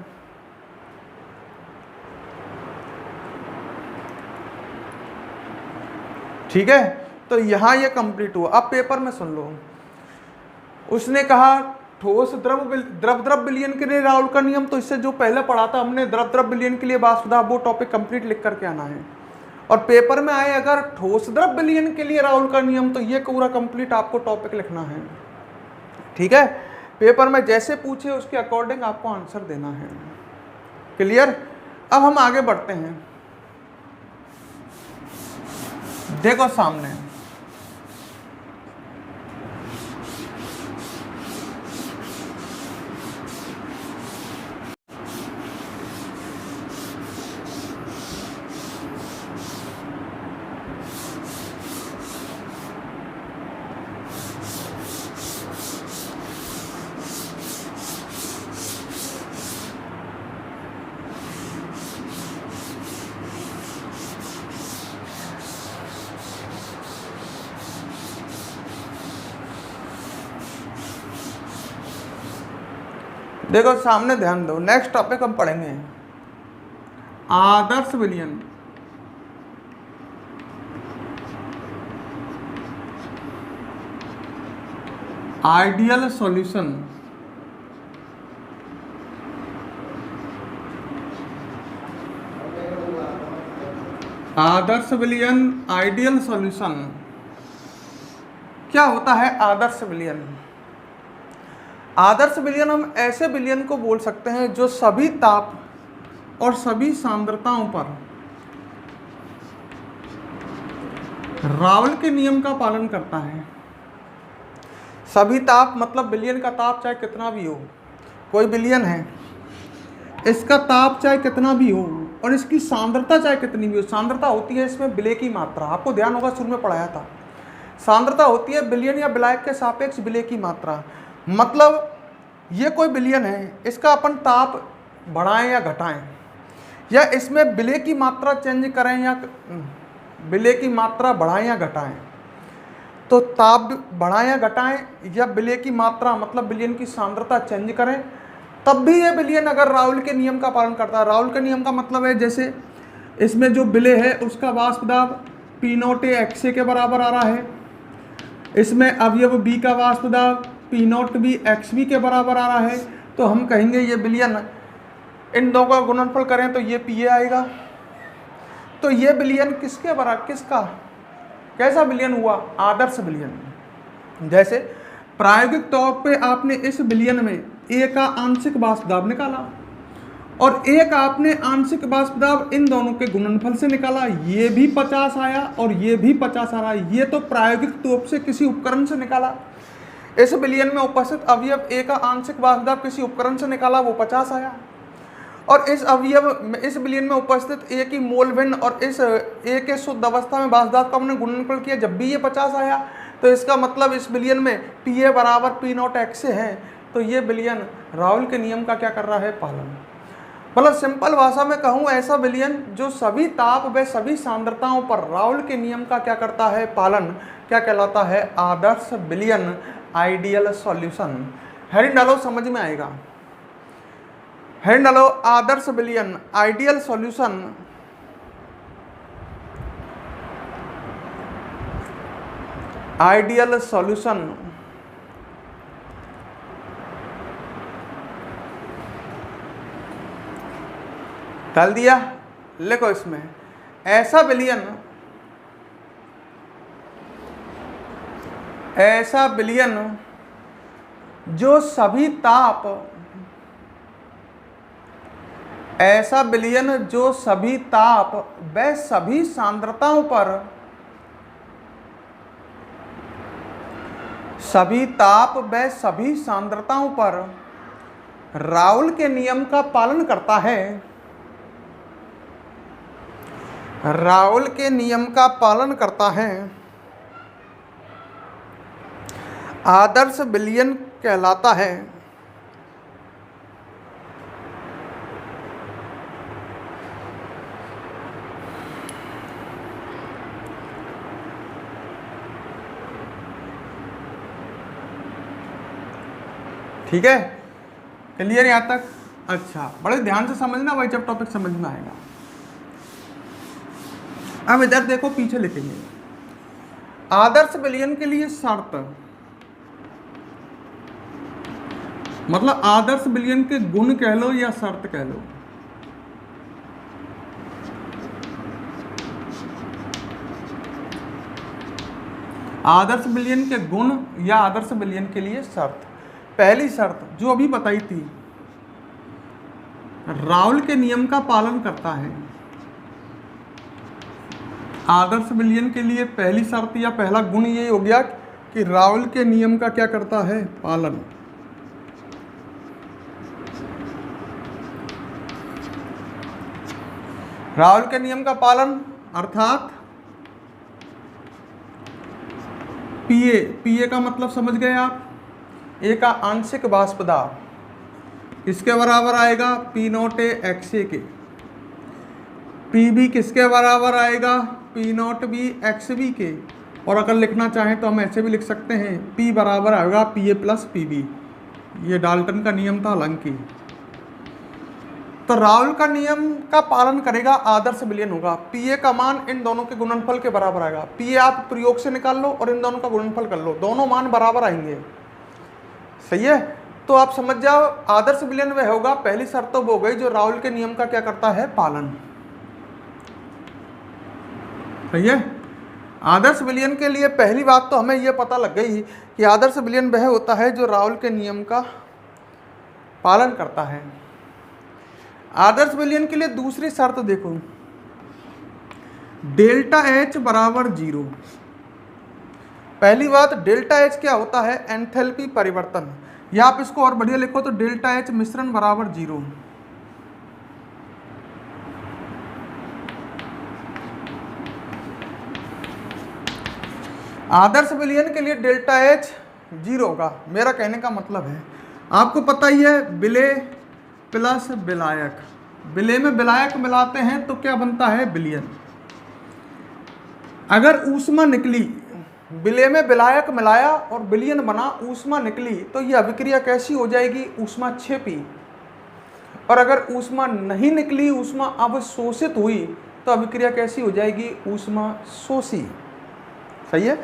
ठीक है, तो यहां ये कंप्लीट हुआ। अब पेपर में सुन लो, उसने कहा ठोस द्रव विलयन के लिए राउल का नियम, तो इससे जो पहले पढ़ा था हमने द्रव विलयन के लिए वाष्प दाब, वो टॉपिक कंप्लीट लिख करके आना है। और पेपर में आए अगर ठोस द्रव विलयन के लिए राउल का नियम, तो ये पूरा कंप्लीट आपको टॉपिक लिखना है। ठीक है, पेपर में जैसे पूछे उसके अकॉर्डिंग आपको आंसर देना है। क्लियर? अब हम आगे बढ़ते हैं। देखो सामने, देखो सामने ध्यान दो, नेक्स्ट टॉपिक हम पढ़ेंगे आदर्श विलयन। Ideal solution. आदर्श विलयन, आइडियल सॉल्यूशन। क्या होता है आदर्श विलयन? आदर्श विलयन हम ऐसे विलयन को बोल सकते हैं जो सभी ताप और सभी सांद्रताओं पर रावल के नियम का पालन करता है। सभी ताप मतलब विलयन का ताप चाहे कितना भी हो, कोई विलयन है, इसका ताप चाहे कितना भी हो और इसकी सांद्रता चाहे कितनी भी हो। सांद्रता होती है इसमें विलय की मात्रा, आपको ध्यान होगा शुरू में पढ़ाया था। सांद्रता होती है विलयन या विलायक के सापेक्ष विलय की मात्रा। मतलब ये कोई विलयन है, इसका अपन ताप बढ़ाएं या घटाएं, या इसमें विलय की मात्रा चेंज करें या विलय की मात्रा बढ़ाएं या घटाएं, तो ताप बढ़ाएं या घटाएं या विलय की मात्रा मतलब विलयन की सांद्रता चेंज करें, तब भी ये विलयन अगर राउल के नियम का पालन करता है। राउल के नियम का मतलब है जैसे इसमें जो विलय है उसका वाष्प दाब P0 XA के बराबर आ रहा है, इसमें अवयव B का वाष्प दाब P0 भी XB के बराबर आ रहा है, तो हम कहेंगे ये विलयन, इन दो का गुणनफल करें तो ये PA आएगा। तो ये विलयन किसके बराबर, किसका, कैसा विलयन हुआ? आदर्श विलयन। जैसे प्रायोगिक तौर पे आपने इस विलयन में A का आंशिक वाष्प दाब निकाला और A का आपने आंशिक वाष्प दाब इन दोनों के गुणनफल से निकाला, ये भी 50 आया और ये भी 50 आ रहा है। ये तो प्रायोगिक तौर से किसी उपकरण से निकाला। इस विलयन में उपस्थित अवयव A का आंशिक वाष्प दाब किसी उपकरण से निकाला, वो 50 आया। और इस अवयव इस विलयन में उपस्थित A की मोल भिन्न और इस A के शुद्ध अवस्था में वाष्प दाब का हमने गुणनफल किया, जब भी ये 50 आया, तो इसका मतलब इस विलयन में PA बराबर P0 XA है। तो ये विलयन राउल के नियम का क्या कर रहा है? पालन। मतलब सिंपल भाषा में कहूँ, ऐसा विलयन जो सभी ताप व सभी सांद्रताओं पर राउल के नियम का क्या करता है? पालन, क्या कहलाता है? आदर्श विलयन, आइडियल सॉल्यूशन। हेडिंग डालो, समझ में आएगा। हेडिंग डालो, आदर्श विलयन, आइडियल सॉल्यूशन। Ideal solution. डाल दिया, लिखो इसमें ऐसा विलयन, ऐसा विलयन जो सभी ताप, ऐसा विलयन जो सभी ताप व सभी सांद्रताओं पर, सभी ताप व सभी सांद्रताओं पर राउल के नियम का पालन करता है, राउल के नियम का पालन करता है, आदर्श विलयन कहलाता है। ठीक है, क्लियर यहाँ तक? अच्छा, बड़े ध्यान से समझना भाई, जब टॉपिक समझ में आएगा। अब इधर देखो, पीछे लिखेंगे आदर्श विलयन के लिए शर्त, मतलब आदर्श विलयन के गुण कह लो या शर्त कह लो। आदर्श विलयन के गुण या आदर्श विलयन के लिए शर्त। पहली शर्त जो अभी बताई थी, राउल के नियम का पालन करता है। आदर्श विलयन के लिए पहली शर्त या पहला गुण ये हो गया कि राउल के नियम का क्या करता है? पालन। राउल के नियम का पालन अर्थात पीए का मतलब समझ गए आप? ए का आंशिक वाष्प दाब इसके बराबर आएगा P0 XA के। PB किसके बराबर आएगा? P0 भी XB के। और अगर लिखना चाहें तो हम ऐसे भी लिख सकते हैं, P बराबर आएगा PA प्लस PB। ये डाल्टन का नियम था हालांकि। तो राउल का नियम का पालन करेगा, आदर्श विलयन होगा। पीए का मान इन दोनों के गुणनफल के बराबर आएगा। पीए आप प्रयोग से निकाल लो और इन दोनों का गुणनफल कर लो, दोनों मान बराबर आएंगे। सही है, तो आप समझ जाओ आदर्श विलयन वह होगा, पहली शर्त तो वो हो गई जो राउल के नियम का क्या करता है, पालन। सही है, आदर्श विलयन के लिए पहली बात तो हमें यह पता लग गई कि आदर्श विलयन वह होता है जो राउल के नियम का पालन करता है। आदर्श विलयन के लिए दूसरी शर्त देखो, डेल्टा एच बराबर 0। पहली बात, डेल्टा एच क्या होता है, एंथैल्पी परिवर्तन, या आप इसको और बढ़िया लिखो तो डेल्टा एच मिश्रण बराबर 0। आदर्श विलयन के लिए डेल्टा एच 0 होगा। मेरा कहने का मतलब है, आपको पता ही है विलेय प्लस विलायक, विलेय में विलायक मिलाते हैं तो क्या बनता है, विलयन। अगर ऊष्मा निकली, विलेय में विलायक मिलाया और विलयन बना, ऊष्मा निकली, तो यह अभिक्रिया कैसी हो जाएगी, ऊष्माक्षेपी। और अगर ऊष्मा नहीं निकली, ऊष्मा अवशोषित हुई, तो अभिक्रिया कैसी हो जाएगी, ऊष्माशोषी। सही है।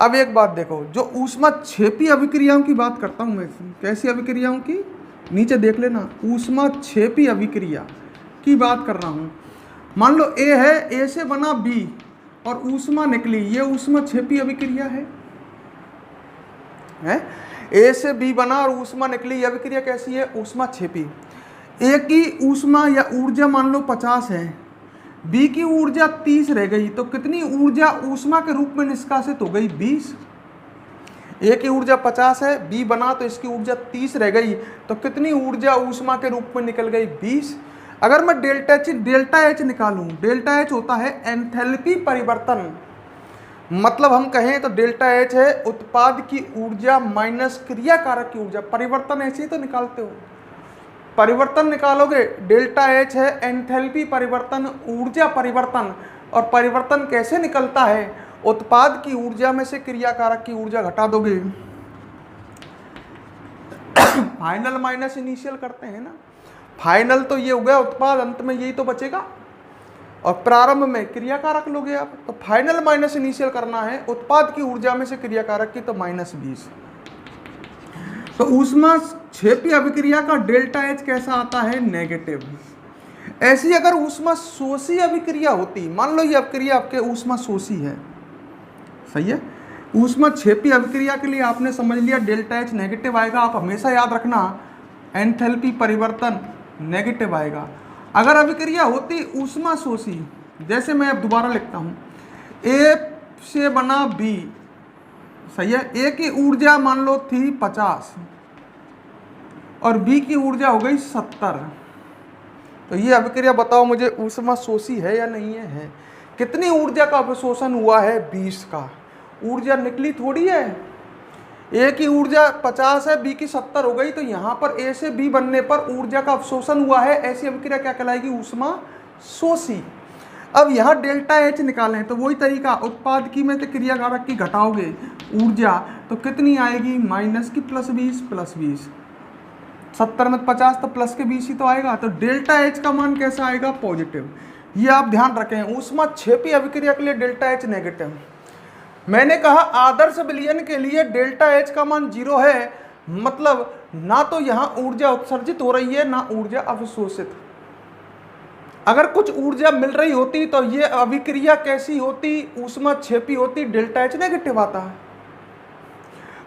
अब एक बात देखो, जो ऊष्माक्षेपी अभिक्रियाओं की बात करता हूं मैं, कैसी अभिक्रियाओं की, नीचे देख लेना, ऊष्माक्षेपी अभिक्रिया की बात कर रहा हूं। मान लो ए है, ए से बना बी और ऊष्मा निकली, ये ऊष्माक्षेपी अभिक्रिया है। ए से बी बना और ऊष्मा निकली, यह अभिक्रिया कैसी है, ऊष्माक्षेपी। ए की ऊष्मा या ऊर्जा मान लो 50 है, बी की ऊर्जा 30 रह गई, तो कितनी ऊर्जा ऊष्मा के रूप में निष्कासित हो गई, 20। ए की ऊर्जा 50 है, बी बना तो इसकी ऊर्जा 30 रह गई, तो कितनी ऊर्जा ऊष्मा के रूप में निकल गई, 20। अगर मैं डेल्टा एच निकालूं, डेल्टा एच होता है एंथैल्पी परिवर्तन, मतलब हम कहें तो डेल्टा एच है उत्पाद की ऊर्जा माइनस क्रिया कारक की ऊर्जा। परिवर्तन ऐसे ही तो निकालते हो, परिवर्तन निकालोगे, डेल्टा एच है एंथैल्पी परिवर्तन, ऊर्जा परिवर्तन। और परिवर्तन कैसे निकलता है, उत्पाद की ऊर्जा में से क्रिया कारक की ऊर्जा घटा दोगे। फाइनल माइनस इनिशियल करते हैं ना, फाइनल तो ये हो गया उत्पाद, अंत में यही तो बचेगा, और प्रारंभ में क्रिया कारक लोगे आप, तो फाइनल माइनस इनिशियल करना है, उत्पाद की ऊर्जा में से क्रिया कारक की, तो -20। तो ऊष्माक्षेपी अभिक्रिया का डेल्टा एच कैसा आता है, नेगेटिव। ऐसी अगर ऊष्माशोषी अभिक्रिया होती, मान लो ये अभिक्रिया आपके ऊष्माशोषी है, सही है, ऊष्माक्षेपी अभिक्रिया के लिए आपने समझ लिया डेल्टा एच नेगेटिव आएगा। आप हमेशा याद रखना एंथैल्पी परिवर्तन नेगेटिव आएगा। अगर अभिक्रिया होती ऊष्माशोषी, जैसे मैं अब दोबारा लिखता हूँ, ए से बना बी, सही है, ए की ऊर्जा मान लो थी 50 और बी की ऊर्जा हो गई 70, तो ये अभिक्रिया बताओ मुझे ऊष्माशोषी है या नहीं है। कितनी ऊर्जा का अवशोषण हुआ है, 20 का। ऊर्जा निकली थोड़ी है, ए की ऊर्जा 50 है, बी की 70 हो गई, तो यहाँ पर ए से बी बनने पर ऊर्जा का अवशोषण हुआ है, ऐसी अभिक्रिया क्या कहलाएगी, ऊष्माशोषी। अब यहाँ डेल्टा एच निकालें तो वही तरीका, उत्पाद की में तो क्रिया कारक की घटाओगे ऊर्जा, तो कितनी आएगी, माइनस की +20 +20, 70 में 50 तो प्लस के 20 ही तो आएगा, तो डेल्टा एच का मान कैसा आएगा, पॉजिटिव। ये आप ध्यान रखें, ऊष्माक्षेपी अभिक्रिया के लिए डेल्टा एच नेगेटिव। मैंने कहा आदर्श विलयन के लिए डेल्टा एच का मान 0 है, मतलब ना तो यहाँ ऊर्जा उत्सर्जित हो रही है ना ऊर्जा अवशोषित। अगर कुछ ऊर्जा मिल रही होती तो ये अभिक्रिया कैसी होती, ऊष्माक्षेपी होती, डेल्टा एच नेगेटिव आता है।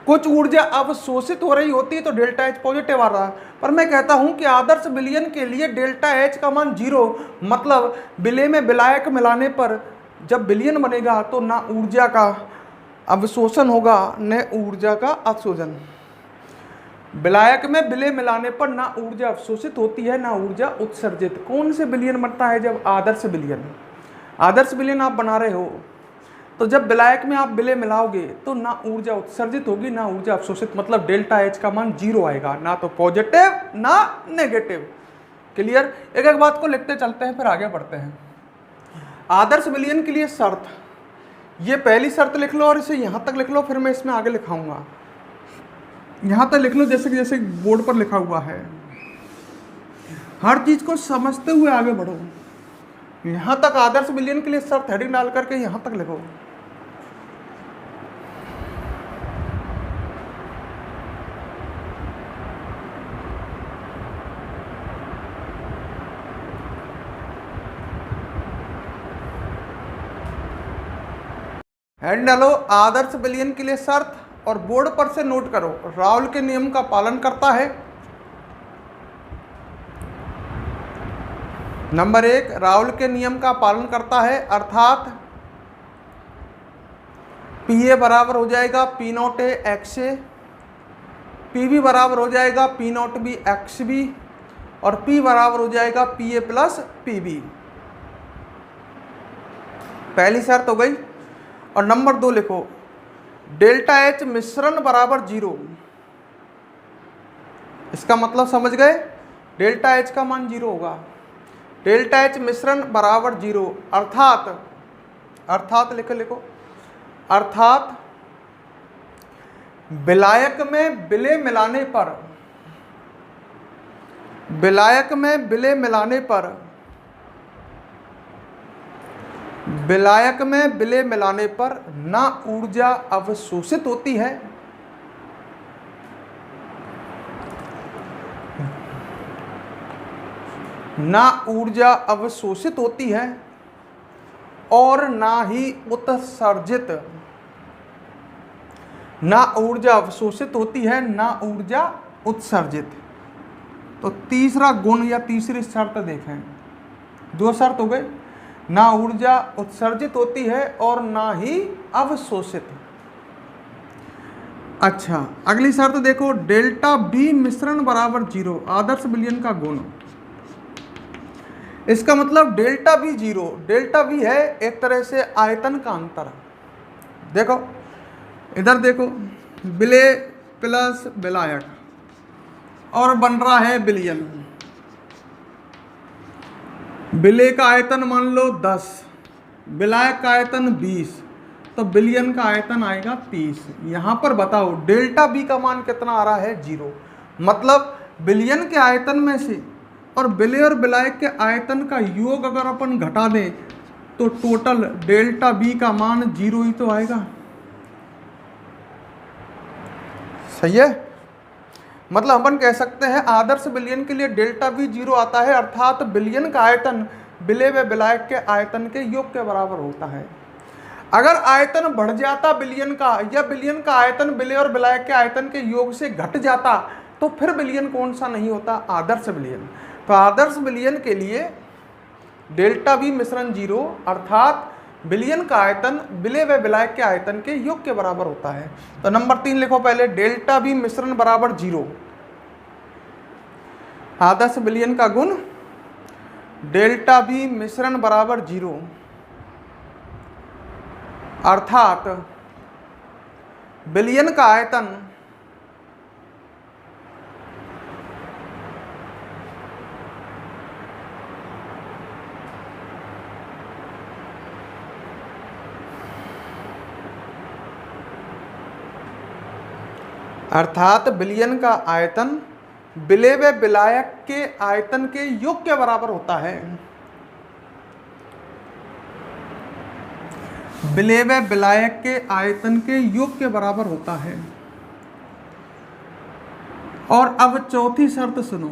कुछ ऊर्जा अवशोषित हो रही होती तो डेल्टा एच पॉजिटिव आ रहा है। पर मैं कहता हूं कि आदर्श विलयन के लिए डेल्टा एच का मान 0, मतलब विलेय में विलायक मिलाने पर जब विलयन बनेगा तो ना ऊर्जा का अवशोषण होगा न ऊर्जा का अवशोषण। विलायक में विलेय मिलाने पर ना ऊर्जा अवशोषित होती है ना ऊर्जा उत्सर्जित। कौन से विलयन बनता है, जब आदर्श विलयन। आदर्श विलयन आप बना रहे हो तो जब विलायक में आप विलेय मिलाओगे तो ना ऊर्जा उत्सर्जित होगी ना ऊर्जा अवशोषित, मतलब डेल्टा एच का मान 0 आएगा, ना तो पॉजिटिव ना नेगेटिव। क्लियर। एक एक बात को लिखते चलते हैं फिर आगे बढ़ते हैं। आदर्श विलयन के लिए शर्त, ये पहली शर्त लिख लो और इसे यहां तक लिख लो, फिर मैं इसमें आगे लिखाऊंगा। यहाँ तक लिख लो जैसे कि जैसे बोर्ड पर लिखा हुआ है। हर चीज को समझते हुए आगे बढ़ो। यहाँ तक आदर्श विलयन के लिए शर्त हेडिंग डाल करके यहाँ तक लिखो। हेड डालो आदर्श विलयन के लिए शर्त और बोर्ड पर से नोट करो, राउल के नियम का पालन करता है। नंबर 1, राउल के नियम का पालन करता है, अर्थात पी ए बराबर हो जाएगा P naught A x A, P B बराबर हो जाएगा P naught B x B, और पी बराबर हो जाएगा P A plus P B. पहली शर्त हो गई। और नंबर 2 लिखो, डेल्टा एच मिश्रण बराबर 0। इसका मतलब समझ गए, डेल्टा एच का मान 0 होगा। डेल्टा एच मिश्रण बराबर 0 अर्थात लिखो अर्थात विलायक में विलय मिलाने पर ना ऊर्जा अवशोषित होती है और ना ही उत्सर्जित, ना ऊर्जा अवशोषित होती है ना ऊर्जा उत्सर्जित। तो तीसरा गुण या तीसरी शर्त देखें, 2 शर्त हो गए, ना ऊर्जा उत्सर्जित होती है और ना ही अवशोषित। अच्छा, अगली शर्त देखो, डेल्टा बी मिश्रण बराबर 0, आदर्श विलयन का गुण। इसका मतलब डेल्टा बी 0, डेल्टा बी है एक तरह से आयतन का अंतर। देखो इधर देखो, विलय प्लस विलायक और बन रहा है विलयन। विलय का आयतन मान लो 10, विलायक का आयतन 20, तो विलयन का आयतन आएगा 30। यहाँ पर बताओ डेल्टा बी का मान कितना आ रहा है, 0। मतलब विलयन के आयतन में से और विलय और विलायक के आयतन का योग अगर अपन घटा दें तो टोटल डेल्टा बी का मान 0 ही तो आएगा। सही है। मतलब अपन कह सकते हैं आदर्श विलयन के लिए डेल्टा बी 0 आता है, अर्थात विलयन का आयतन विलय व विलायक के आयतन के योग के बराबर होता है। अगर आयतन बढ़ जाता विलयन का, या विलयन का आयतन विलय और विलायक के आयतन के योग से घट जाता, तो फिर विलयन कौन सा नहीं होता, आदर्श विलयन। तो आदर्श विलयन के लिए डेल्टा बी मिश्रण 0 अर्थात विलयन का आयतन विलय व विलायक के आयतन के योग के बराबर होता है। तो नंबर 3 लिखो पहले, डेल्टा बी मिश्रण बराबर 0, आदर्श विलयन का गुण डेल्टा बी मिश्रण बराबर 0 अर्थात विलयन का आयतन विलयन का आयतन विलय व विलायक के आयतन के योग के बराबर होता है। विलय व विलायक के आयतन के योग के बराबर होता है। और अब चौथी शर्त सुनो,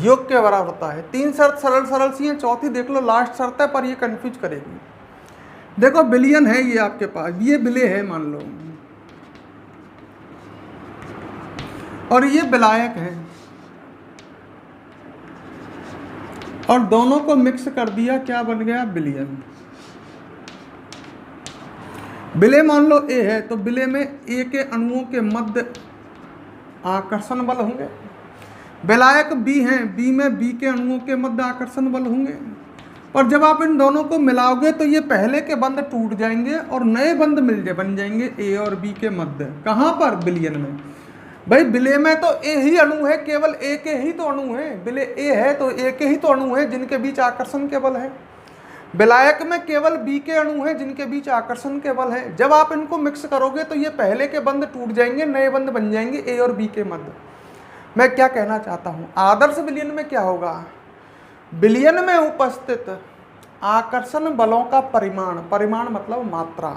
योग के बराबर होता है। 3 शर्त सरल सी हैं, चौथी देख लो लास्ट शर्त है पर ये कंफ्यूज करेगी। देखो विलयन है ये आपके पास, ये विलय है मान लो, और ये विलायक है, और दोनों को मिक्स कर दिया, क्या बन गया, विलयन। विलय मान लो ए है, तो विलय में ए के अणुओं के मध्य आकर्षण बल होंगे। विलायक बी हैं, बी में बी के अणुओं के मध्य आकर्षण बल होंगे। और जब आप इन दोनों को मिलाओगे तो ये पहले के बंध टूट जाएंगे और नए बंध बन जाएंगे ए और बी के मध्य। कहाँ पर, विलयन में। भाई विलय में तो ए ही अणु है, केवल ए के ही तो अणु है, विलय ए है तो ए के ही तो अणु है जिनके बीच आकर्षण के बल है। विलायक में केवल बी के अणु हैं जिनके बीच आकर्षण के बल है। जब आप इनको मिक्स करोगे तो ये पहले के बंध टूट जाएंगे, नए बंध बन जाएंगे ए और बी के मध्य। मैं क्या कहना चाहता हूं, आदर्श विलयन में क्या होगा, विलयन में उपस्थित आकर्षण बलों का परिमाण, परिमाण मतलब मात्रा,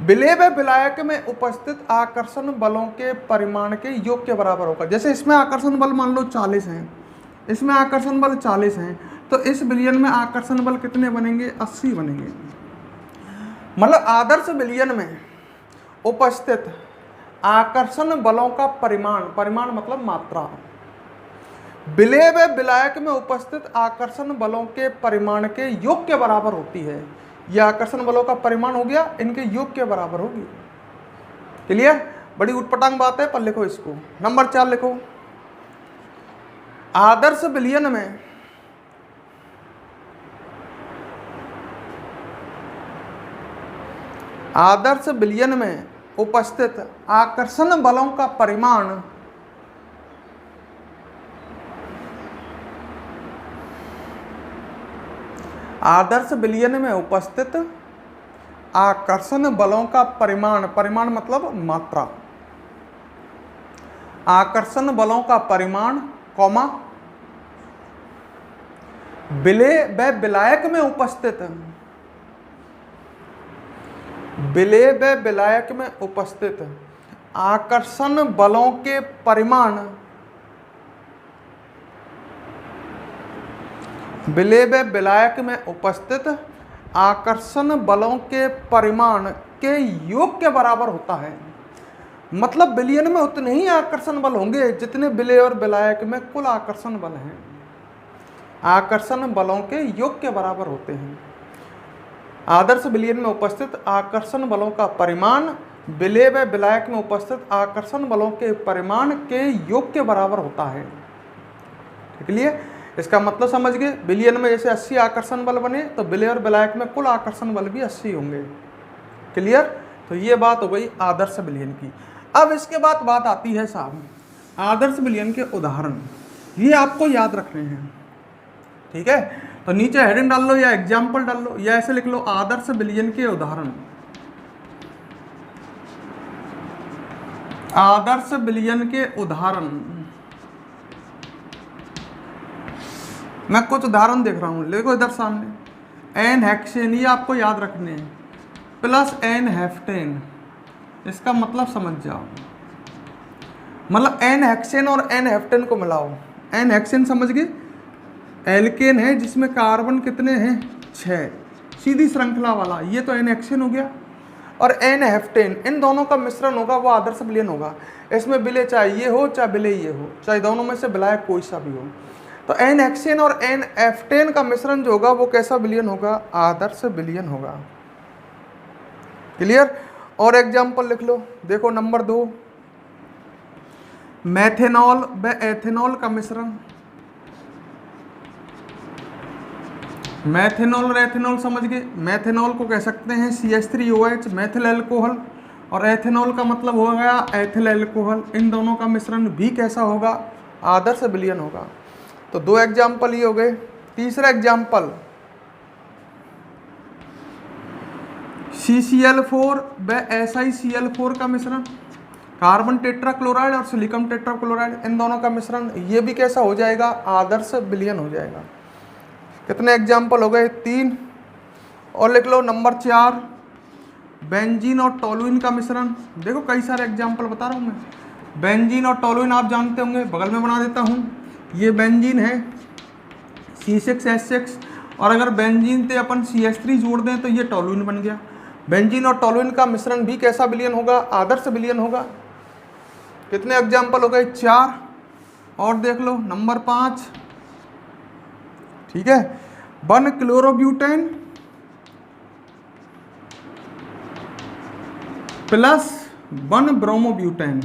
विलेय व विलायक में उपस्थित आकर्षण बलों के परिमाण के योग के बराबर होगा। जैसे इसमें आकर्षण बल मान लो 40 हैं, इसमें आकर्षण बल 40 हैं, तो इस विलयन में आकर्षण बल कितने बनेंगे, 80 बनेंगे। मतलब आदर्श विलयन में उपस्थित आकर्षण बलों का परिमाण, परिमाण मतलब मात्रा, विलेय व विलायक में उपस्थित आकर्षण बलों के परिमाण के योग के बराबर होती है। यह आकर्षण बलों का परिमाण हो गया, इनके योग के बराबर होगी। क्लियर? बड़ी उटपटांग बात है, पर लिखो इसको। नंबर 4 लिखो, आदर्श विलयन में आदर्श विलयन में उपस्थित आकर्षण बलों का परिमाण आदर्श विलयन में उपस्थित आकर्षण बलों का परिमाण, परिमाण मतलब मात्रा, आकर्षण बलों का परिमाण कॉमा विलेय व विलायक में उपस्थित, विलेय व विलायक में उपस्थित आकर्षण बलों के परिमाण, विलेय व विलायक में उपस्थित आकर्षण बलों के परिमाण के योग के बराबर होता है। मतलब विलयन में उतने ही आकर्षण बल होंगे जितने विलेय और विलायक में कुल आकर्षण बल हैं, आकर्षण बलों के योग के बराबर होते हैं। आदर्श विलयन में उपस्थित आकर्षण बलों का परिमाण विलेय व विलायक में उपस्थित आकर्षण बलों के परिमाण के योग के बराबर होता है। ठीक है, इसका मतलब समझ गए। विलयन में जैसे 80 आकर्षण बल बने तो विलेय और विलायक में कुल आकर्षण बल भी 80 होंगे। क्लियर? तो ये बात हो गई आदर्श विलयन की। अब इसके बाद बात आती है साहब आदर्श विलयन के उदाहरण, ये आपको याद रखने हैं। ठीक है, तो नीचे हेडिंग डाल लो या एग्जाम्पल डाल लो या ऐसे लिख लो आदर्श विलयन के उदाहरण। आदर्श विलयन के उदाहरण, मैं कुछ उदाहरण देख रहा हूं, देखो इधर सामने एन हेक्सेन, ये आपको याद रखने हैं, प्लस एन हेफ्टेन, इसका मतलब समझ जाओ। मतलब एन हेक्सेन और एन हेफ्टेन को मिलाओ। एन हेक्सेन समझ गए, एल्केन है जिसमें कार्बन कितने हैं, 6, सीधी श्रृंखला वाला, ये तो एन हेक्सेन हो गया। और एन हेफ्टेन, इन दोनों का मिश्रण होगा, वो आदर्श विलयन होगा। इसमें विलेय चाहे ये हो चाहे विलेय ये हो, चाहे दोनों में से विलायक कोई सा भी हो, तो एन हेक्सेन और एन हेफ्टेन का मिश्रण जो होगा वो कैसा विलयन होगा, आदर्श विलयन होगा। क्लियर? और एग्जाम्पल लिख लो, देखो नंबर 2, मेथेनॉल व एथेनॉल का मिश्रण। मेथेनॉल और एथेनॉल समझ गए। मेथेनॉल को कह सकते हैं CH3OH मेथिल एल्कोहल, और एथेनॉल का मतलब हो गया एथिल एल्कोहल। इन दोनों का मिश्रण भी कैसा होगा, आदर्श विलयन होगा। तो 2 एग्जाम्पल ये हो गए। तीसरा एग्जाम्पल CCl4 व SiCl4 का मिश्रण, कार्बन टेट्राक्लोराइड और सिलिकॉन टेट्राक्लोराइड, इन दोनों का मिश्रण, ये भी कैसा हो जाएगा, आदर्श विलयन हो जाएगा। कितने एग्जाम्पल हो गए, 3। और लिख लो नंबर 4, बेंजीन और टोलुइन का मिश्रण। देखो कई सारे एग्जाम्पल बता रहा हूँ मैं। बेंजीन और टोलुइन आप जानते होंगे, बगल में बना देता हूँ। ये बेंजीन है C6H6, और अगर बेंजीन से अपन CH3 जोड़ दें तो ये टोलुइन बन गया। बेंजीन और टोलुइन का मिश्रण भी कैसा विलयन होगा, आदर्श विलयन होगा। कितने एग्जाम्पल हो गए, 4। और देख लो नंबर 5, ठीक है, 1 क्लोरोब्यूटेन प्लस 1 ब्रोमोब्यूटेन।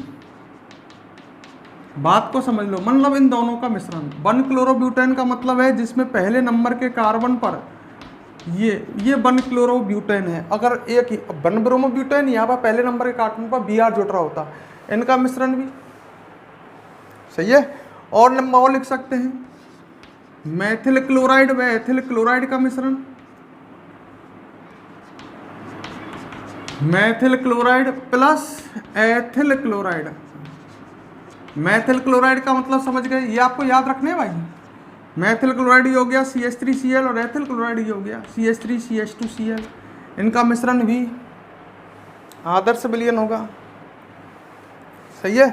बात को समझ लो, मतलब इन दोनों का मिश्रण। 1 क्लोरोब्यूटेन का मतलब है जिसमें पहले नंबर के कार्बन पर ये 1 क्लोरोब्यूटेन है। अगर एक 1 ब्रोमोब्यूटेन यहाँ पर पहले नंबर के कार्बन पर Br जुड़ रहा होता, इनका मिश्रण भी सही है। और नंबर और लिख सकते हैं, मेथिल क्लोराइड व एथिल क्लोराइड का मिश्रण, Maithil chloride plus ethyl chloride. Maithil chloride का मतलब समझ गए, ये आपको याद रखने हैं भाई। मैथिल क्लोराइड ये हो गया CH3Cl और एथिल क्लोराइड ये हो गया CH3CH2Cl। इनका मिश्रण भी आदर्श विलयन होगा, सही है।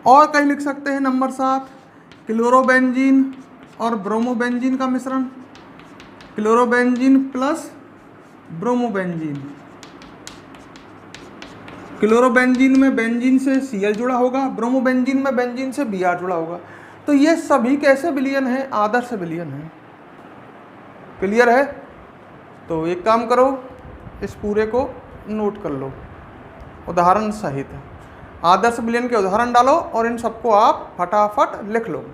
और कहीं लिख सकते हैं नंबर 7, क्लोरोबेंजीन और ब्रोमोबेंजीन का मिश्रण, क्लोरोबेंजीन प्लस ब्रोमोबेंजीन। क्लोरोबेंजीन में बेंजीन से Cl जुड़ा होगा, ब्रोमोबेंजीन में बेंजीन से Br जुड़ा होगा। तो ये सभी कैसे विलयन है? आदर्श विलयन है। क्लियर है? तो एक काम करो, इस पूरे को नोट कर लो उदाहरण सहित। आदर्श विलयन के उदाहरण डालो और इन सबको आप फटाफट लिख लो।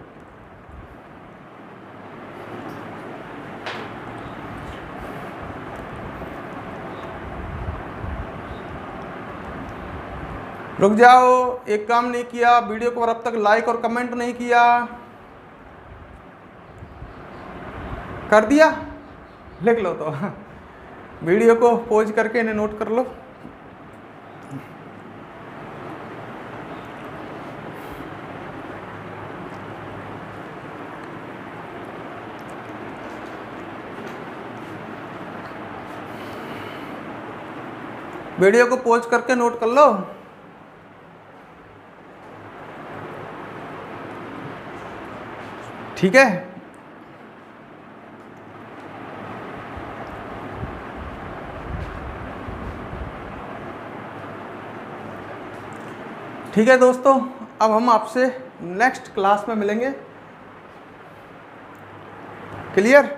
रुक जाओ, एक काम नहीं किया, वीडियो को अब तक लाइक और कमेंट नहीं किया, कर दिया? लिख लो तो वीडियो को पॉज करके इन्हें नोट कर लो। वीडियो को पॉज करके नोट कर लो। ठीक है, ठीक है दोस्तों, अब हम आपसे नेक्स्ट क्लास में मिलेंगे। क्लियर?